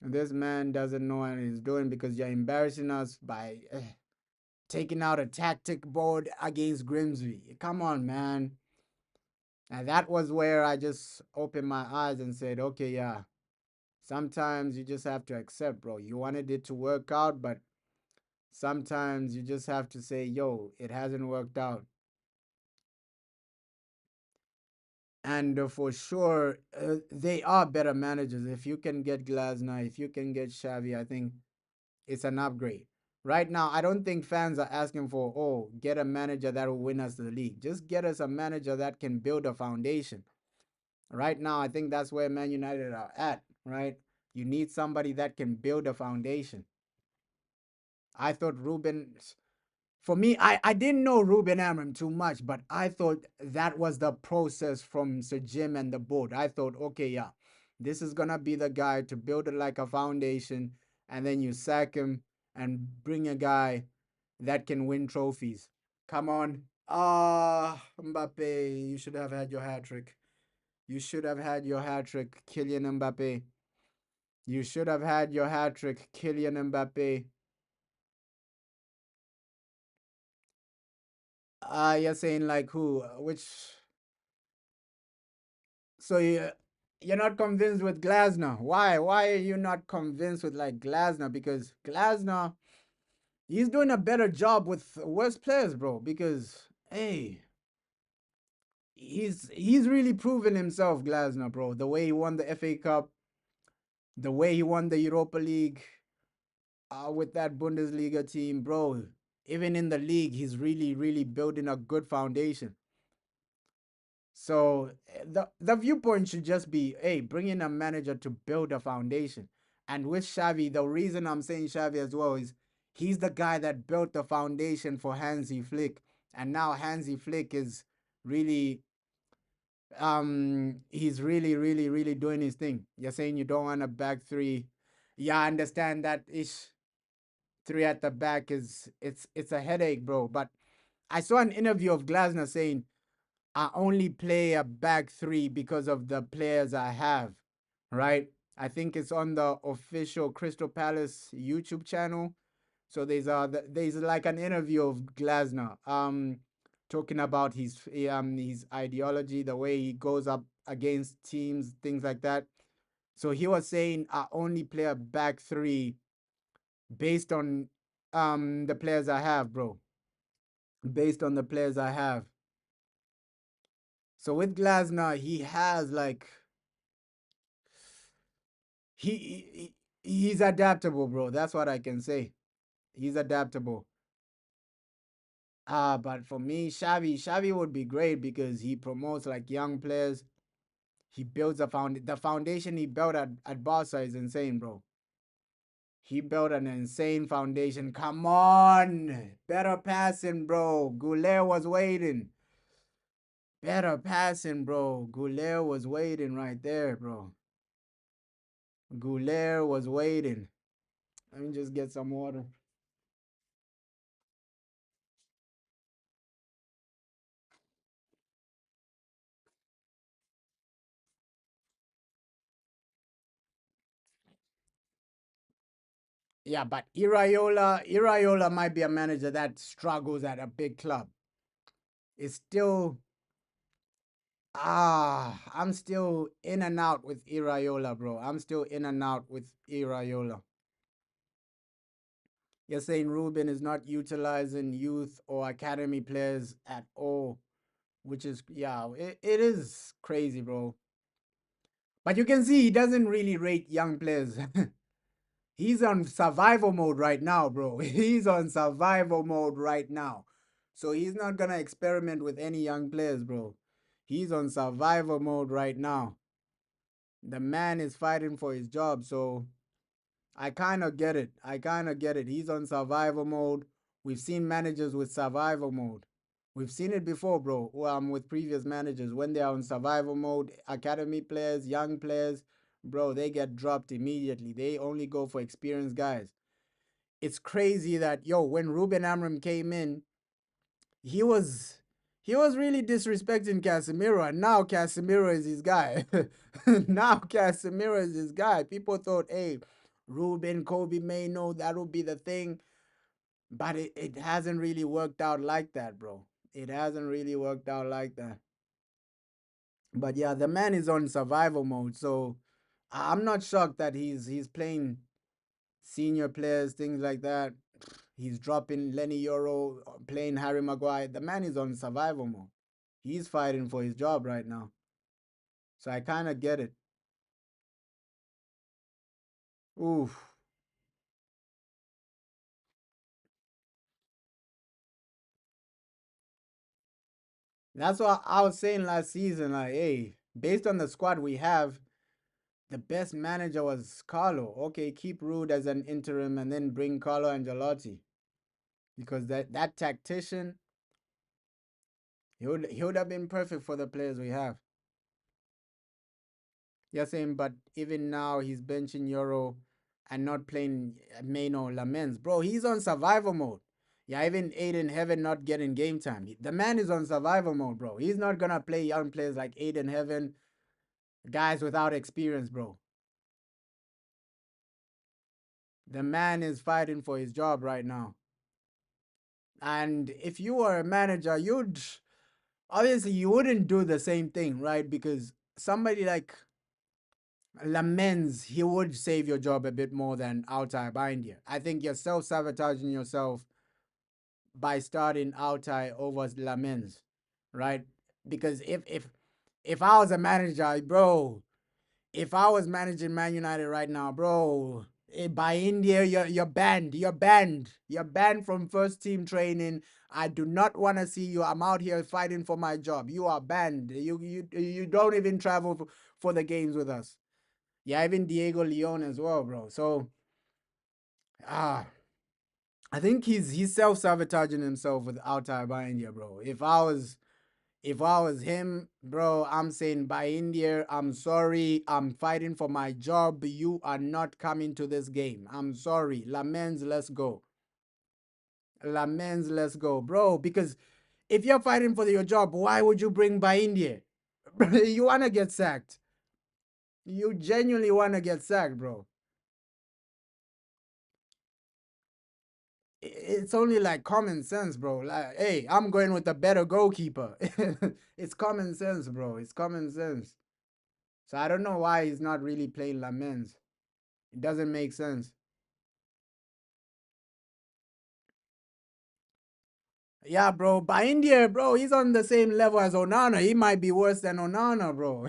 This man doesn't know what he's doing because you're embarrassing us by taking out a tactic board against Grimsby. Come on, man. And that was where I just opened my eyes and said, okay, yeah, sometimes you just have to accept, bro. You wanted it to work out, but sometimes you just have to say, yo, it hasn't worked out. And for sure, they are better managers. If you can get Glasner, if you can get Xavi, I think it's an upgrade. Right now, I don't think fans are asking for, oh, get a manager that will win us the league. Just get us a manager that can build a foundation. Right now, I think that's where Man United are at, right? You need somebody that can build a foundation. I thought Ruben, for me, I didn't know Ruben Amram too much, but I thought that was the process from Sir Jim and the board. I thought, okay, yeah, this is gonna be the guy to build it like a foundation, and then you sack him and bring a guy that can win trophies. Come on. Mbappe, you should have had your hat trick. You should have had your hat trick, Kylian Mbappe. You should have had your hat trick, Kylian Mbappe. You're saying like who? Which? So you're not convinced with Glasner. Why? Why are you not convinced with like Glasner? Because Glasner, he's doing a better job with worse players, bro. Because hey, he's really proven himself, Glasner, bro. The way he won the FA Cup, the way he won the Europa League, with that Bundesliga team, bro. Even in the league, he's really building a good foundation. So the viewpoint should just be, hey, bring in a manager to build a foundation. And with Xavi, the reason I'm saying Xavi as well is he's the guy that built the foundation for Hansi Flick, and now Hansi Flick is really he's really doing his thing. You're saying you don't want a back three. Yeah, I understand that ish. Three at the back is it's a headache, bro. But I saw an interview of Glasner saying I only play a back three because of the players I have, right? I think it's on the official Crystal Palace YouTube channel. So there's like an interview of Glasner, talking about his ideology, the way he goes up against teams, things like that. So he was saying I only play a back three based on the players I have, bro. Based on the players I have. So with Glasner, he has like he's adaptable, bro. That's what I can say. He's adaptable. But for me, Xavi would be great because he promotes like young players. He builds the foundation he built at Barca is insane, bro. He built an insane foundation. Come on, better passing, bro. Goulet was waiting. Better passing, bro. Goulet was waiting right there, bro. Goulet was waiting. Let me just get some water. Yeah, but Iraola might be a manager that struggles at a big club. It's still I'm still in and out with Iraola, bro. I'm still in and out with Iraola. You're saying Ruben is not utilizing youth or academy players at all, which is yeah, it is crazy, bro. But you can see he doesn't really rate young players. He's on survival mode right now, bro. He's on survival mode right now. So he's not gonna experiment with any young players, bro. He's on survival mode right now. The man is fighting for his job, so I kind of get it. I kind of get it. He's on survival mode. We've seen managers with survival mode. We've seen it before, bro. With previous managers when they are on survival mode, academy players, young players, bro, they get dropped immediately. They only go for experienced guys. It's crazy that when Ruben Amram came in, he was he was really disrespecting Casemiro, and now Casemiro is his guy. Now Casemiro is his guy. People thought, hey, Ruben, Kobe Mano, that'll be the thing. But it hasn't really worked out like that, bro. It hasn't really worked out like that. But yeah, the man is on survival mode, so I'm not shocked that he's playing senior players, things like that. He's dropping Lenny Euro, playing Harry Maguire. The man is on survival mode. He's fighting for his job right now. So I kind of get it. Oof. That's what I was saying last season. Like, hey, based on the squad we have, the best manager was Carlo. Okay, keep Rude as an interim and then bring Carlo Angelotti. Because that tactician, he would have been perfect for the players we have. You're saying, but even now he's benching Euro and not playing Maino Lamens. Bro, he's on survival mode. Yeah, even Aiden Heaven not getting game time. The man is on survival mode, bro. He's not gonna play young players like Aiden Heaven, guys without experience, bro. The man is fighting for his job right now. And if you were a manager, you'd obviously you wouldn't do the same thing, right? Because somebody like Lamens, he would save your job a bit more than Altai Bindia. I think you're self-sabotaging yourself by starting Altai over Lamens, right? Because if I was a manager, bro, if I was managing Man United right now, bro, by India, you're banned. You're banned. You're banned from first team training. I do not want to see you. I'm out here fighting for my job. You are banned. You don't even travel for the games with us. Yeah, even Diego Leon as well, bro. So ah, I think he's self sabotaging himself with Altai by India, bro. If I was him, bro, I'm saying by India, I'm sorry. I'm fighting for my job. You are not coming to this game. I'm sorry. Lamens, let's go. Lamens, let's go, bro. Because if you're fighting for your job, why would you bring by India? You wanna get sacked. You genuinely wanna get sacked, bro. It's only like common sense, bro. Like, hey, I'm going with a better goalkeeper. It's common sense, bro. It's common sense. So I don't know why he's not really playing Lamens. It doesn't make sense. Yeah, bro. By India, bro, he's on the same level as Onana. He might be worse than Onana, bro.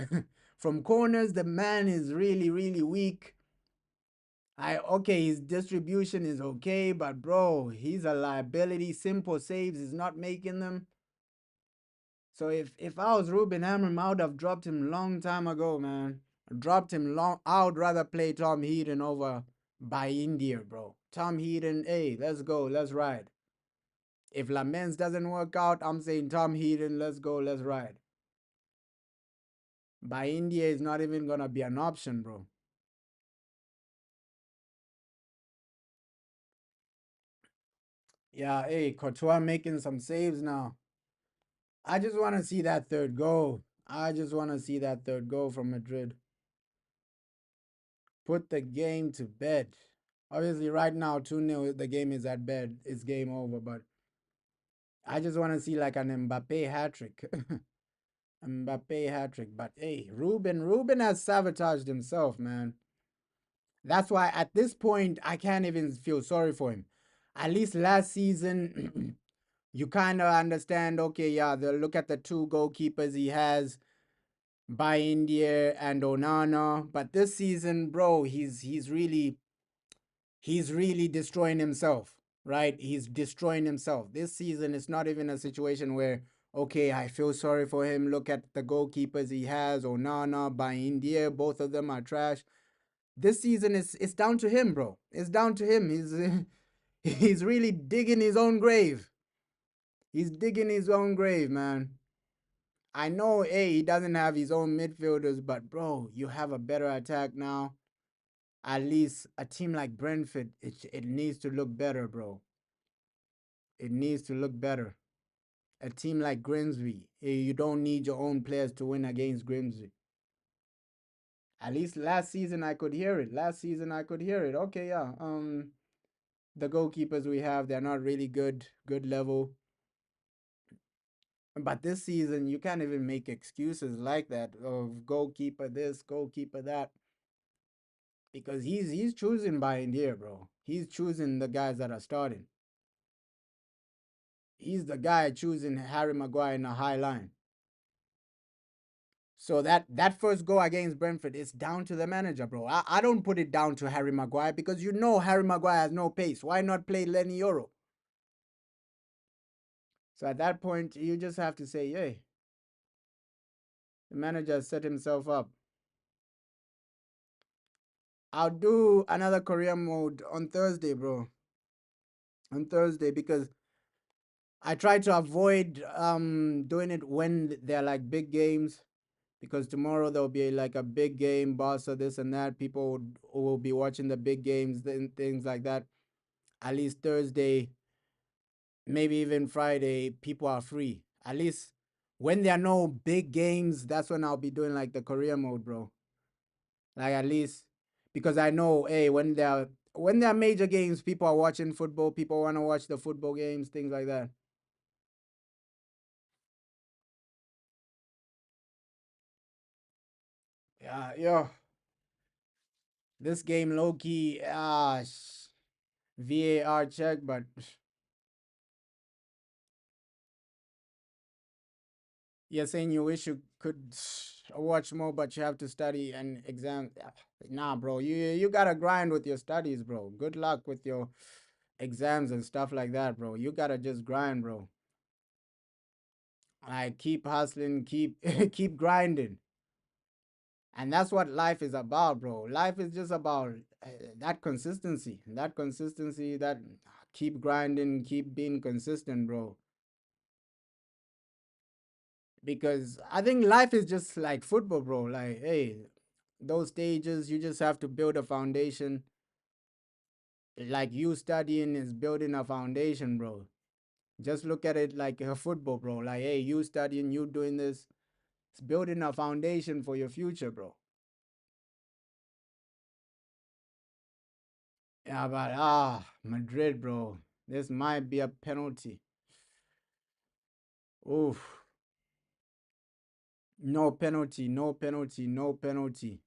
From corners, the man is really, really weak. His distribution is okay, but bro, he's a liability. Simple saves is not making them. So if I was Ruben Amorim, I would have dropped him long time ago, man. Dropped him long. I would rather play Tom Heaton over by India, bro. Tom Heaton, hey, let's go, let's ride. If Lamens doesn't work out, I'm saying Tom Heaton, let's go, let's ride. By India is not even gonna be an option, bro. Yeah, hey, Courtois making some saves now. I just want to see that third goal. I just want to see that third goal from Madrid. Put the game to bed. Obviously, right now, 2-0, the game is at bed. It's game over. But I just want to see like an Mbappe hat trick. Mbappe hat trick. But hey, Ruben has sabotaged himself, man. That's why at this point, I can't even feel sorry for him. At least last season, you kind of understand, okay, yeah, look at the two goalkeepers he has by India and Onana. But this season, bro, he's really destroying himself, right? He's destroying himself. This season, it's not even a situation where, okay, I feel sorry for him. Look at the goalkeepers he has, Onana, by India, both of them are trash. This season it's down to him, bro. It's down to him. He's really digging his own grave. He's digging his own grave, man. I know, hey, he doesn't have his own midfielders, but bro, you have a better attack now. At least a team like Brentford, it needs to look better, bro. It needs to look better. A team like Grimsby, you don't need your own players to win against Grimsby. At least last season I could hear it. Last season I could hear it. Okay, yeah. The goalkeepers we have, they're not really good level. But this season, you can't even make excuses like that of goalkeeper this, goalkeeper that, because he's choosing by here, bro. He's choosing the guys that are starting. He's the guy choosing Harry Maguire in a high line. So that first goal against Brentford is down to the manager, bro. I don't put it down to Harry Maguire because you know Harry Maguire has no pace. Why not play Lenny Yoro? So at that point, you just have to say, hey, the manager has set himself up. I'll do another career mode on Thursday, bro. On Thursday, because I try to avoid doing it when they're like big games, because tomorrow there'll be like a big game, Barca, this and that. People will be watching the big games, things like that. At least Thursday, maybe even Friday, people are free. At least when there are no big games, that's when I'll be doing like the career mode, bro. Like at least because I know, hey, when there are major games, people are watching football. People want to watch the football games, things like that. Yeah, yo, this game low key, VAR check, but you're saying you wish you could watch more, but you have to study and exam. Nah, bro, you gotta grind with your studies, bro. Good luck with your exams and stuff like that, bro. You gotta just grind, bro. Like keep hustling, keep keep grinding. And that's what life is about, bro. Life is just about that consistency. That consistency, that keep grinding, keep being consistent, bro. Because I think life is just like football, bro. Like, hey, those stages, you just have to build a foundation. Like you studying is building a foundation, bro. Just look at it like a football, bro. Like, hey, you studying, you doing this, it's building a foundation for your future, bro. Yeah, but Madrid, bro. This might be a penalty. Oof. No penalty, no penalty, no penalty.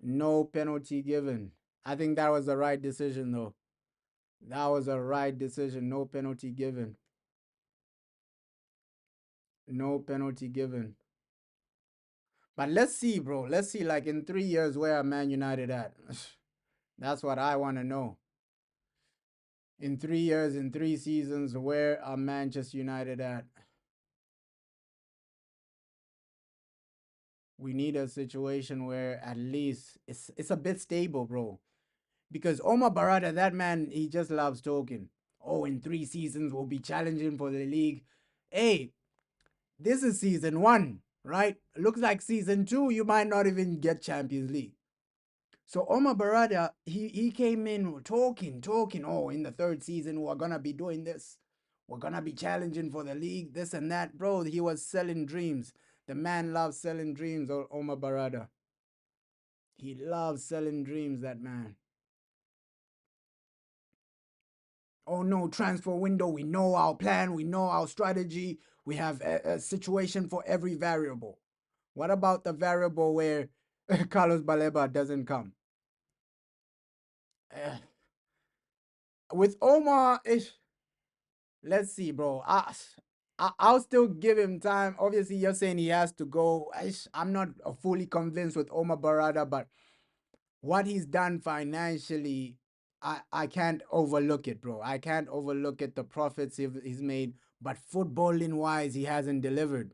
No penalty given. I think that was the right decision, though. That was a right decision. No penalty given. No penalty given. But let's see, bro. Let's see, like in 3 years, where are Man United at? That's what I want to know. In 3 years, in 3 seasons, where are Manchester United at? We need a situation where at least it's a bit stable, bro. Because Omar Barada, that man, he just loves talking. Oh, in 3 seasons we'll be challenging for the league. Hey, this is season one, right? Looks like season two, you might not even get Champions League. So Omar Barada, he came in talking. Oh, in the third season, we're gonna be doing this. We're gonna be challenging for the league, this and that. Bro, he was selling dreams. The man loves selling dreams, Omar Barada. He loves selling dreams, that man. Oh no, transfer window. We know our plan, we know our strategy. We have a situation for every variable. What about the variable where Carlos Baleba doesn't come? Uh, with Omar, let's see, bro. I'll still give him time. Obviously, you're saying he has to go. I'm not fully convinced with Omar Barada, but what he's done financially, I can't overlook it, bro. I can't overlook it, the profits he's made. But footballing wise, he hasn't delivered.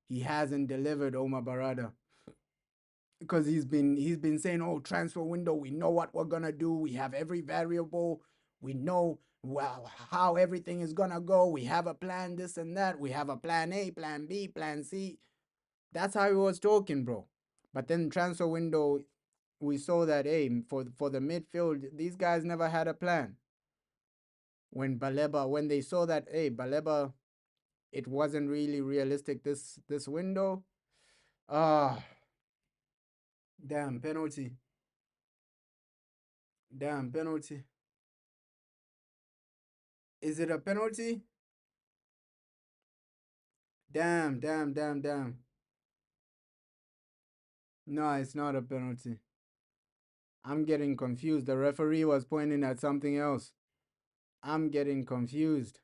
He hasn't delivered, Omar Barada. Because he's been saying, oh, transfer window, we know what we're gonna do. We have every variable. We know well how everything is gonna go. We have a plan, this and that. We have a plan A, plan B, plan C. That's how he was talking, bro. But then transfer window, we saw that, hey, for the midfield, these guys never had a plan. When they saw that, hey, Baleba, it wasn't really realistic this window. Ah, damn penalty, damn penalty. Is it a penalty? Damn, damn, damn, damn. No, it's not a penalty. I'm getting confused. The referee was pointing at something else. I'm getting confused.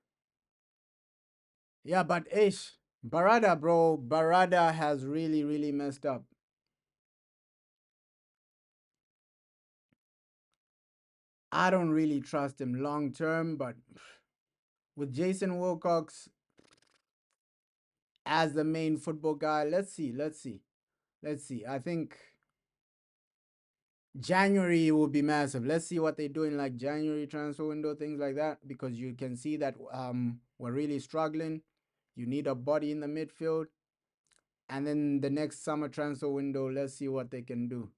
Yeah, but ish. Barada, bro. Barada has really, really messed up. I don't really trust him long term, but with Jason Wilcox as the main football guy, let's see, let's see, let's see. I think January will be massive. Let's see what they do in like January transfer window, things like that, because you can see that we're really struggling. You need a body in the midfield. And then the next summer transfer window, let's see what they can do.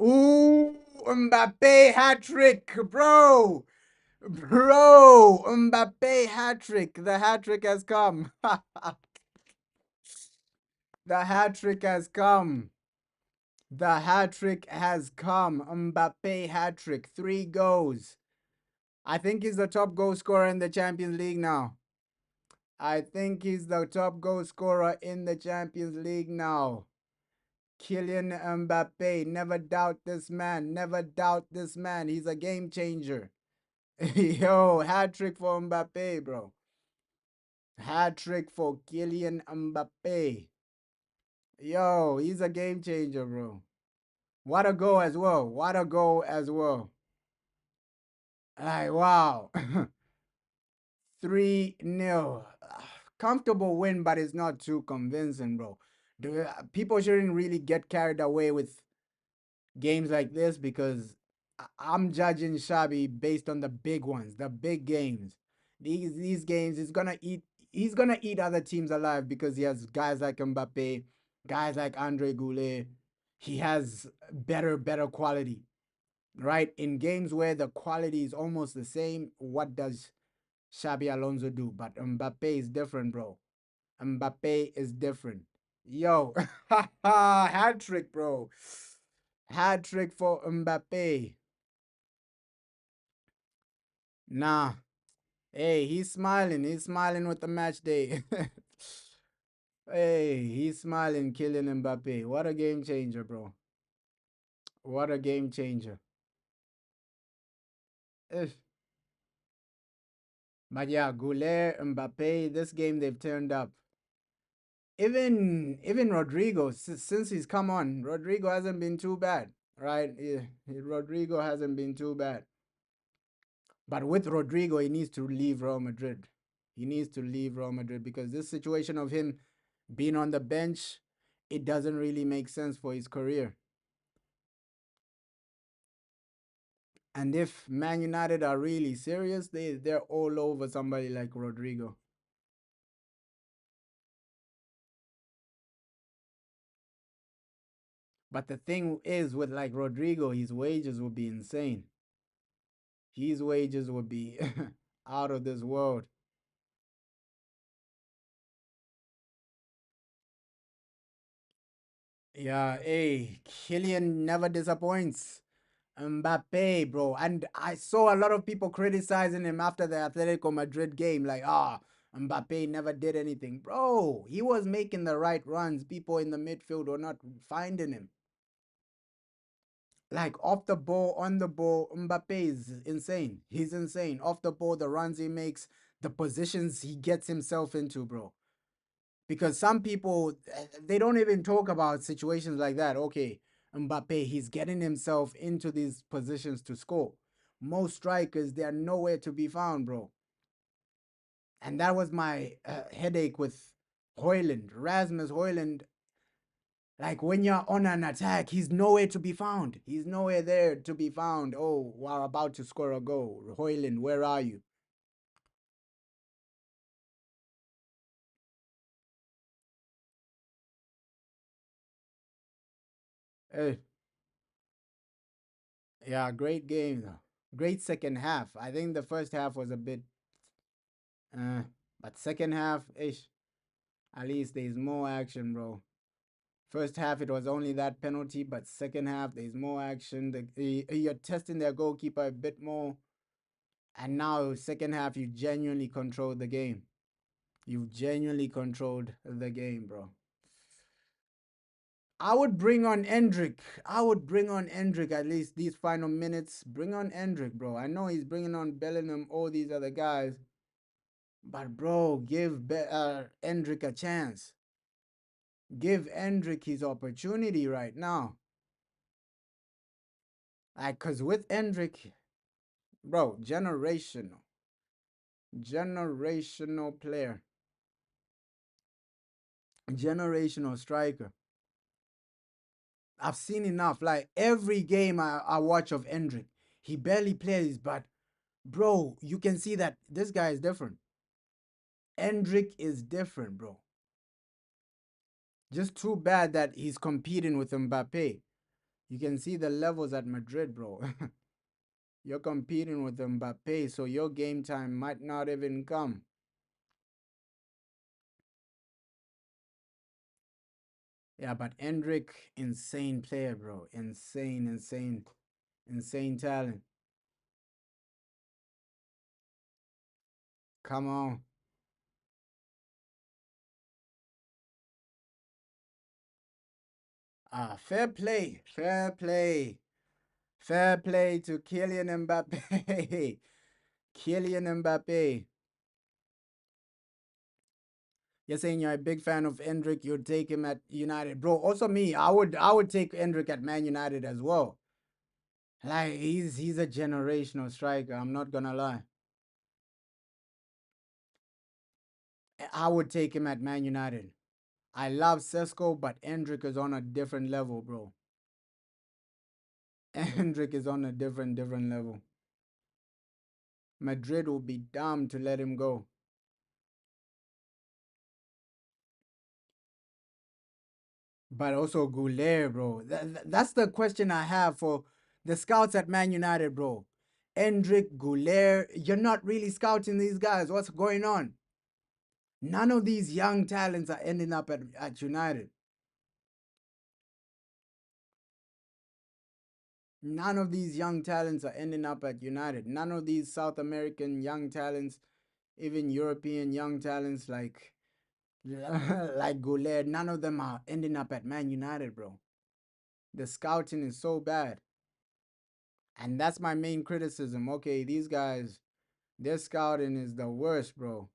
Ooh, Mbappe hat trick, bro. Bro, Mbappe hat trick. The hat trick has come. The hat trick has come. The hat trick has come. Mbappe hat trick. 3 goals. I think he's the top goal scorer in the Champions League now. I think he's the top goal scorer in the Champions League now. Kylian Mbappe. Never doubt this man. Never doubt this man. He's a game changer. Yo, hat trick for Mbappe, bro. Hat trick for Kylian Mbappe. Yo, he's a game changer, bro. What a goal as well. What a goal as well. Ay, wow. 3-0. Comfortable win, but it's not too convincing, bro. People shouldn't really get carried away with games like this because I'm judging Shabby based on the big ones, the big games. These games he's gonna eat other teams alive because he has guys like Mbappe, guys like Andre Goulet. He has better quality. Right? In games where the quality is almost the same, what does Xabi Alonso do? But Mbappe is different, bro. Mbappe is different. Yo, hat trick, bro. Hat trick for Mbappe. Nah. Hey, he's smiling. He's smiling with the match day. Hey, he's smiling, killing Mbappe. What a game changer, bro. What a game changer. Eh, But yeah, Goulet, Mbappe, this game they've turned up. Even Rodrigo, since he's come on, Rodrigo hasn't been too bad, right? Yeah, Rodrigo hasn't been too bad. But with Rodrigo, he needs to leave Real Madrid. He needs to leave Real Madrid because this situation of him being on the bench, it doesn't really make sense for his career. And if Man United are really serious, they're all over somebody like Rodrigo. But the thing is with like Rodrigo, his wages will be insane. His wages would be out of this world. Yeah, hey, Kylian never disappoints. Mbappe, bro. And I saw a lot of people criticizing him after the Atletico Madrid game, like, Mbappe never did anything. Bro, he was making the right runs. People in the midfield were not finding him. Like off the ball, on the ball, Mbappe is insane. He's insane. Off the ball, the runs he makes, the positions he gets himself into, bro. Because some people they don't even talk about situations like that. Okay, Mbappe, he's getting himself into these positions to score. Most strikers, they are nowhere to be found, bro. And that was my headache with Hoyland, Rasmus Hoyland. Like when you're on an attack, he's nowhere to be found. He's nowhere there to be found. Oh, we're about to score a goal. Hoyland, where are you? Hey, yeah, great game though. Great second half. I think the first half was a bit Uh, but second half, ish, at least there's more action, bro. First half, it was only that penalty, but second half, there's more action. You're testing their goalkeeper a bit more. And now, second half, you genuinely controlled the game. You've genuinely controlled the game, bro. I would bring on Endrick. I would bring on Endrick at least these final minutes. Bring on Endrick, bro. I know he's bringing on Bellingham, all these other guys. But, bro, give Endrick a chance. Give Endrick his opportunity right now. Because with Endrick, bro, generational. Generational player. Generational striker. I've seen enough. Like every game I watch of Endrick, he barely plays, but bro, you can see that this guy is different. Endrick is different, bro. Just too bad that he's competing with Mbappe. You can see the levels at Madrid, bro. You're competing with Mbappe, so your game time might not even come. Yeah, but Endrick, insane player, bro. Insane, insane, insane talent. Come on. Fair play. Fair play. Fair play to Kylian Mbappe. Kylian Mbappe. You're saying you're a big fan of Endrick, you'd take him at United. Bro, also me, I would take Endrick at Man United as well. Like he's a generational striker, I'm not gonna lie. I would take him at Man United. I love Sesko, but Endrick is on a different level, bro. Endrick is on a different level. Madrid will be dumb to let him go. But also Goulet, bro. That's the question I have for the scouts at Man United, bro. Endrick, Goulet, you're not really scouting these guys. What's going on? None of these young talents are ending up at United. None of these young talents are ending up at United. None of these South American young talents, even European young talents like Goulet, none of them are ending up at Man United, bro. The scouting is so bad. And that's my main criticism. Okay, these guys, their scouting is the worst, bro.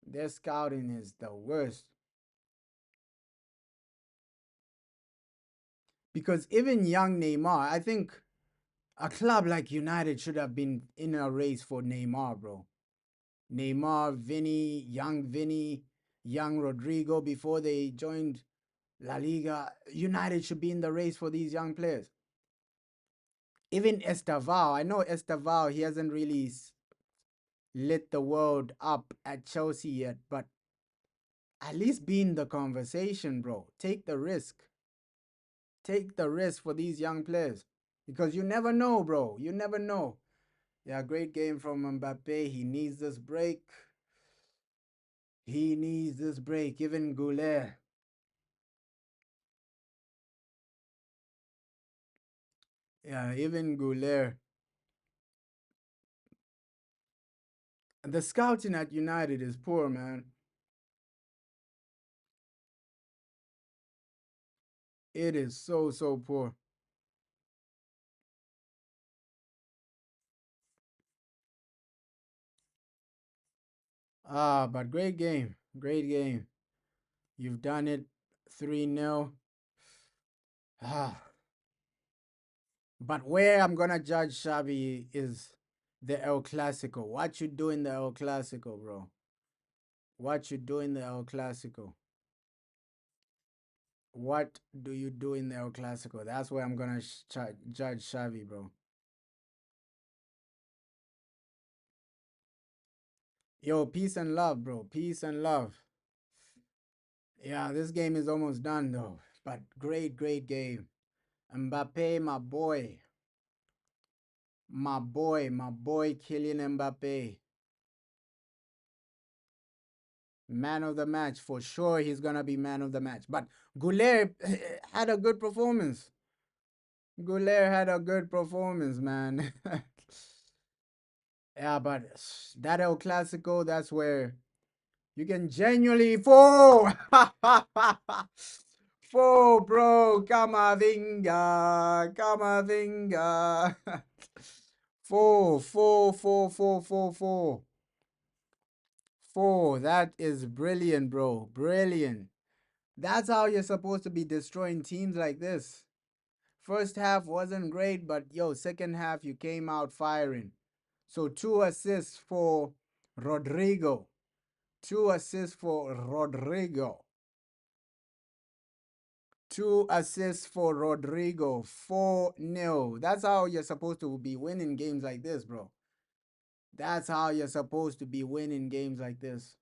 Their scouting is the worst. Because even young Neymar, I think a club like United should have been in a race for Neymar, bro. Neymar, Vinny, young Rodrigo before they joined La Liga. United should be in the race for these young players. Even Estaval, I know Estaval, he hasn't really lit the world up at Chelsea yet, but at least be in the conversation, bro. Take the risk. Take the risk for these young players. Because you never know, bro. You never know. Yeah, great game from Mbappe. He needs this break. He needs this break. Even Goulet. Yeah, even Goulet. The scouting at United is poor, man. It is so poor. But great game. Great game. You've done it 3-0. Ah. But where I'm gonna judge Xavi is the El Clasico. What you do in the El Clasico, bro? What you do in the El Clasico? What do you do in the El Clasico? That's where I'm gonna judge Xavi, bro. Yo, peace and love, bro. Peace and love. Yeah, this game is almost done though. But great game. Mbappe, my boy. My boy Kylian Mbappe. Man of the match. For sure he's gonna be man of the match. But Goulet had a good performance. Goulet had a good performance, man. Yeah, but that El Clasico, that's where you can genuinely four. Four, bro. Kamavinga. Kamavinga. Four, four, four, four, four, four. Four. That is brilliant, bro. Brilliant. That's how you're supposed to be destroying teams like this. First half wasn't great, but yo, second half you came out firing. So 2 assists for Rodrigo. 2 assists for Rodrigo. 2 assists for Rodrigo. 4-0. That's how you're supposed to be winning games like this, bro. That's how you're supposed to be winning games like this.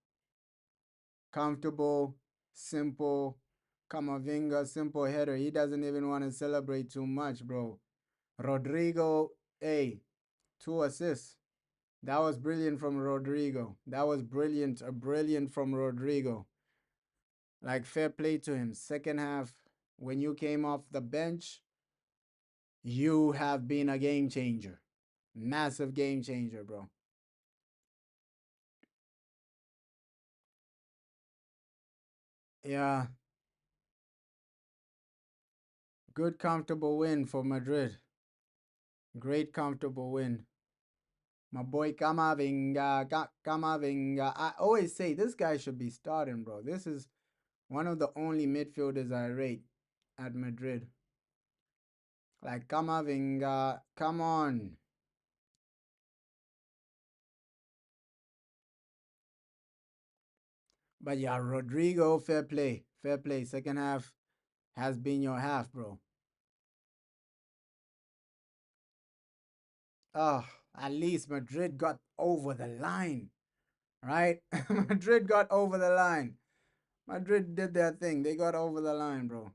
Comfortable, simple. Kamavinga, simple header. He doesn't even want to celebrate too much, bro. Rodrigo, hey, 2 assists. That was brilliant from Rodrigo. That was brilliant. Brilliant from Rodrigo. Like, fair play to him. Second half, when you came off the bench, you have been a game changer. Massive game changer, bro. Yeah, good comfortable win for Madrid. Great comfortable win. My boy Kamavinga, Kamavinga. I always say this guy should be starting, bro. This is one of the only midfielders I rate at Madrid. Like Kamavinga, come on. But yeah, Rodrigo, fair play. Fair play. Second half has been your half, bro. Oh, at least Madrid got over the line, right? Madrid got over the line. Madrid did their thing. They got over the line, bro.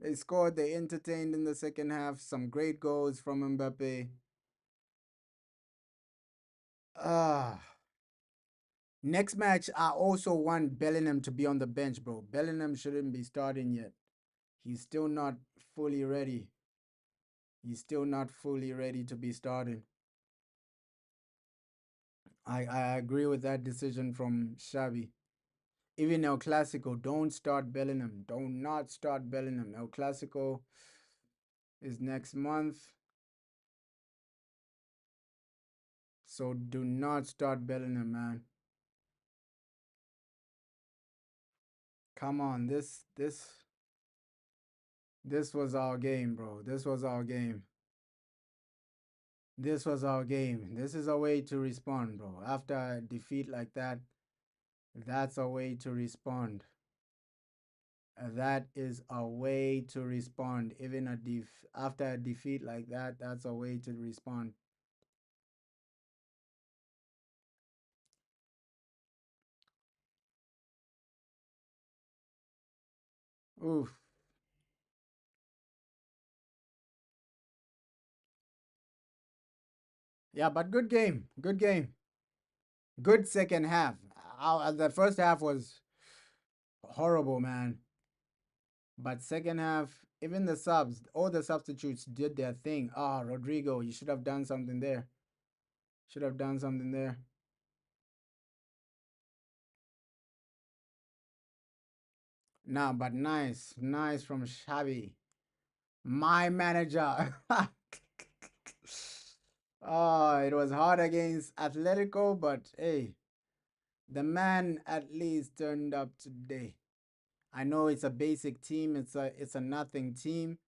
They scored. They entertained in the second half. Some great goals from Mbappe. Ah. Next match, I also want Bellingham to be on the bench, bro. Bellingham shouldn't be starting yet. He's still not fully ready. He's still not fully ready to be starting. I agree with that decision from Xavi. Even El Clasico, don't start Bellingham. Do not start Bellingham. El Clasico is next month, so do not start Bellingham, man. Come on, this was our game, bro. This was our game. This was our game. This is a way to respond, bro. After a defeat like that, that's a way to respond. That is a way to respond. Even after a defeat like that, that's a way to respond. Oof. Yeah, but good game. Good game. Good second half. The first half was horrible, man. But second half, even the subs, all the substitutes did their thing. Ah, Rodrigo, you should have done something there. Should have done something there. Nah, but nice. Nice from Xavi. My manager. Oh, it was hard against Atletico, but hey, the man at least turned up today. I know it's a basic team, it's a nothing team.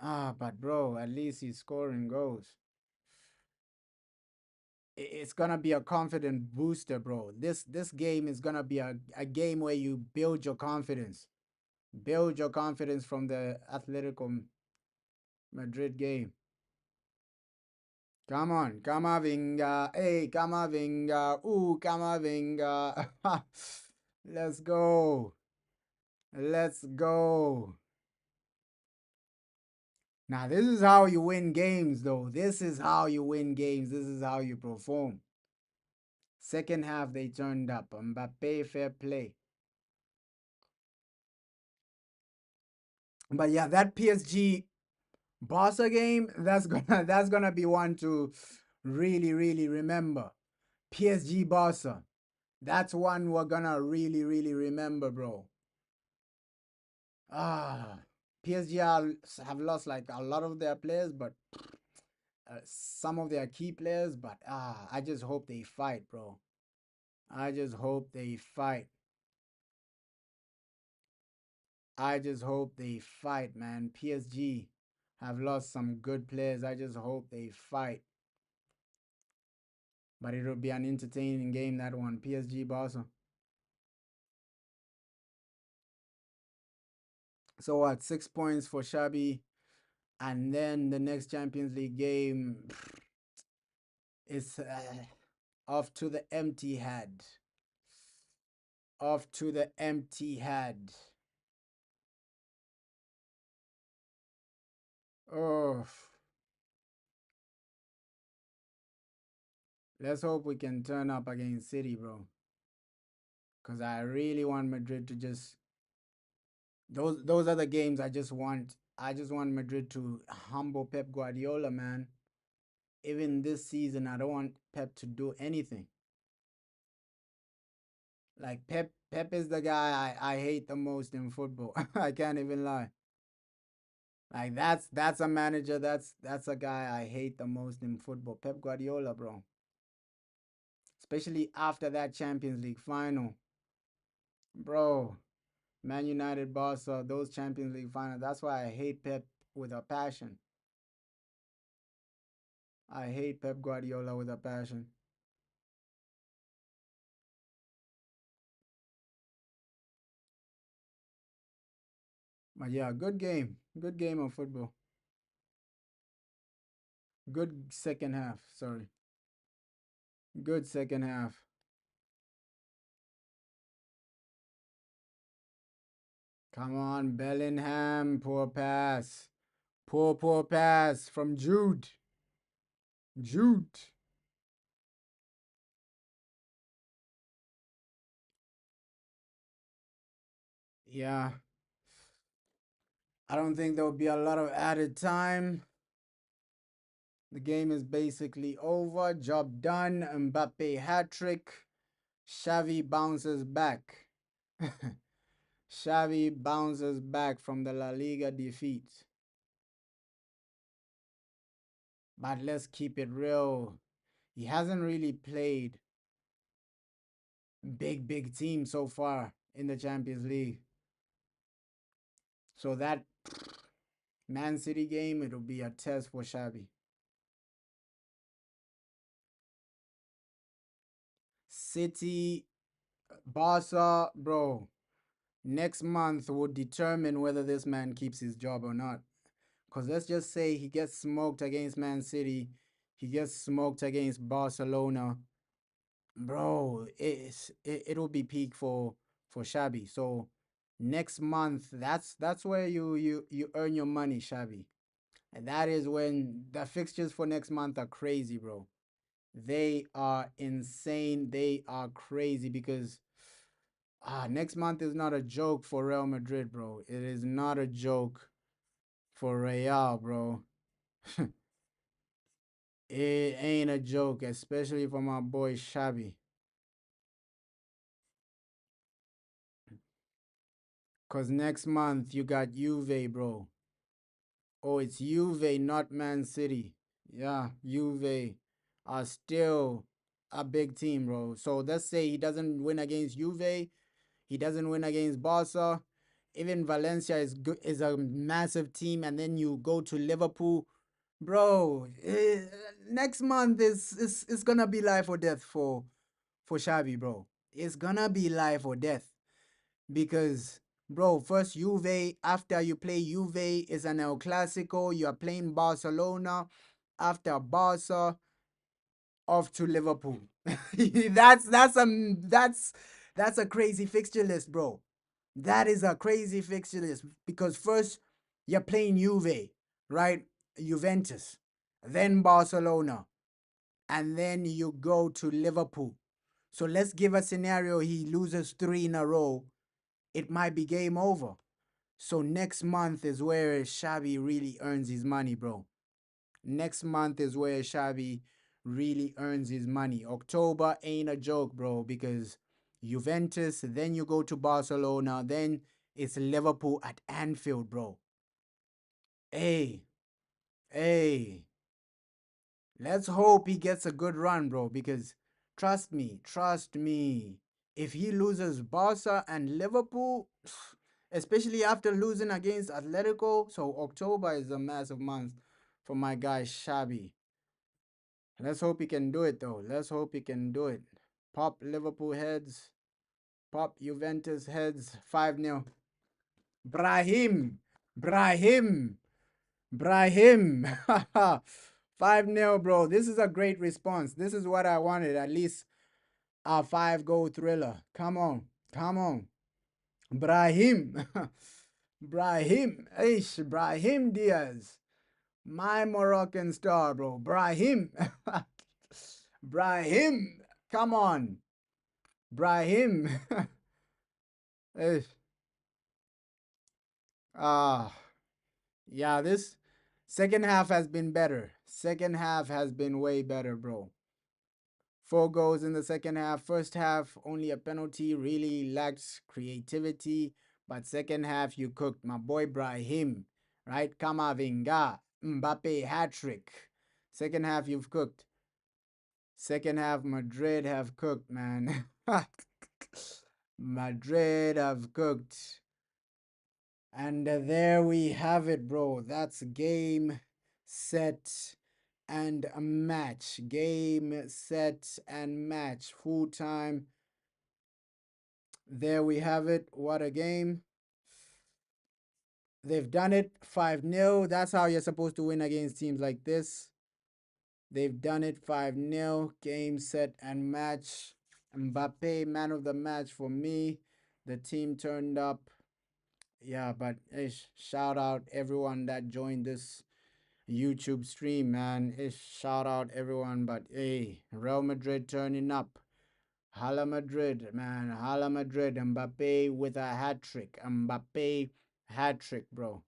Ah, but bro, at least he's scoring goals. It's gonna be a confident booster, bro. This game is gonna be a game where you build your confidence. Build your confidence from the Atletico Madrid game. Come on, Kamavinga. Hey, Kamavinga. Ooh, Kamavinga. Let's go. Let's go. Now, this is how you win games, though. This is how you win games. This is how you perform. Second half, they turned up. Mbappe, fair play. But yeah, that PSG Barca game, that's gonna be one to really, really remember. PSG Barca. That's one we're gonna really, really remember, bro. Ah, PSG have lost like a lot of their players, but some of their key players. But I just hope they fight, bro. I just hope they fight. I just hope they fight, man. PSG have lost some good players. I just hope they fight. But it'll be an entertaining game, that one. PSG Barca. So what? 6 points for Shabby. And then the next Champions League game is off to the empty head. Off to the empty head. Oh, let's hope we can turn up against City, bro. Because I really want Madrid to just those are the games I just want. I just want Madrid to humble Pep Guardiola, man. Even this season, I don't want Pep to do anything. Like Pep is the guy I hate the most in football. I can't even lie. Like that's a manager. That's a guy I hate the most in football. Pep Guardiola, bro. Especially after that Champions League final, bro. Man United, Barca, those Champions League finals. That's why I hate Pep with a passion. I hate Pep Guardiola with a passion. But yeah, good game. Good game of football. Good second half. Sorry. Good second half. Come on, Bellingham. Poor pass. Poor pass from Jude. Jude. Yeah. I don't think there will be a lot of added time. The game is basically over. Job done. Mbappe hat trick. Xavi bounces back. Xavi bounces back from the La Liga defeat. But let's keep it real. He hasn't really played big teams so far in the Champions League. So that Man City game, it'll be a test for Xavi. City, Barca, bro. Next month will determine whether this man keeps his job or not. Because let's just say he gets smoked against Man City, he gets smoked against Barcelona. Bro, it'll be peak for Shabby. So next month, that's where you earn your money, Shabby. And that is when the fixtures for next month are crazy, bro. They are insane. They are crazy because next month is not a joke for Real Madrid, bro. It is not a joke for Real, bro. It ain't a joke, especially for my boy Shabby. Cause next month you got Juve, bro. Oh, it's Juve, not Man City. Yeah, Juve are still a big team, bro. So let's say he doesn't win against Juve, he doesn't win against Barca. Even Valencia is a massive team, and then you go to Liverpool, bro. Next month is gonna be life or death for Xavi, bro. It's gonna be life or death because, bro, first Juve, after you play Juve, is an El Clasico. You are playing Barcelona. After Barca, off to Liverpool. That's a crazy fixture list, bro. That is a crazy fixture list because first you're playing Juve, right? Juventus, then Barcelona, and then you go to Liverpool. So let's give a scenario he loses three in a row. It might be game over. So next month is where Xavi really earns his money, bro. Next month is where Xavi really earns his money. October ain't a joke, bro, because Juventus, then you go to Barcelona, then it's Liverpool at Anfield, bro. Hey, hey, let's hope he gets a good run, bro, because trust me, if he loses Barca and Liverpool, especially after losing against Atletico, so October is a massive month for my guy Xavi. Let's hope he can do it, though. Let's hope he can do it. Pop Liverpool heads, pop Juventus heads, 5-0. Brahim, Brahim, Brahim. 5-0, bro. This is a great response. This is what I wanted. At least a 5-goal thriller. Come on. Come on. Brahim. Brahim. Ish. Brahim Diaz. My Moroccan star, bro. Brahim. Brahim. Come on. Brahim. Ish. Ah. Yeah, this second half has been better. Second half has been way better, bro. 4 goals in the second half. First half, only a penalty, really lacked creativity. But second half, you cooked. My boy Brahim, right? Kamavinga, Mbappe hat trick. Second half, you've cooked. Second half, Madrid have cooked, man. Madrid have cooked. And there we have it, bro. That's game, set, and a match. Game, set, and match. Full time. There we have it. What a game. They've done it 5-0. That's how you're supposed to win against teams like this. They've done it 5-0. Game, set, and match. Mbappe, man of the match for me. The team turned up. Yeah, but shout out everyone that joined this YouTube stream, man. Shout out everyone, but hey, Real Madrid turning up. Hala Madrid, man. Hala Madrid. Mbappe with a hat trick. Mbappe hat trick, bro.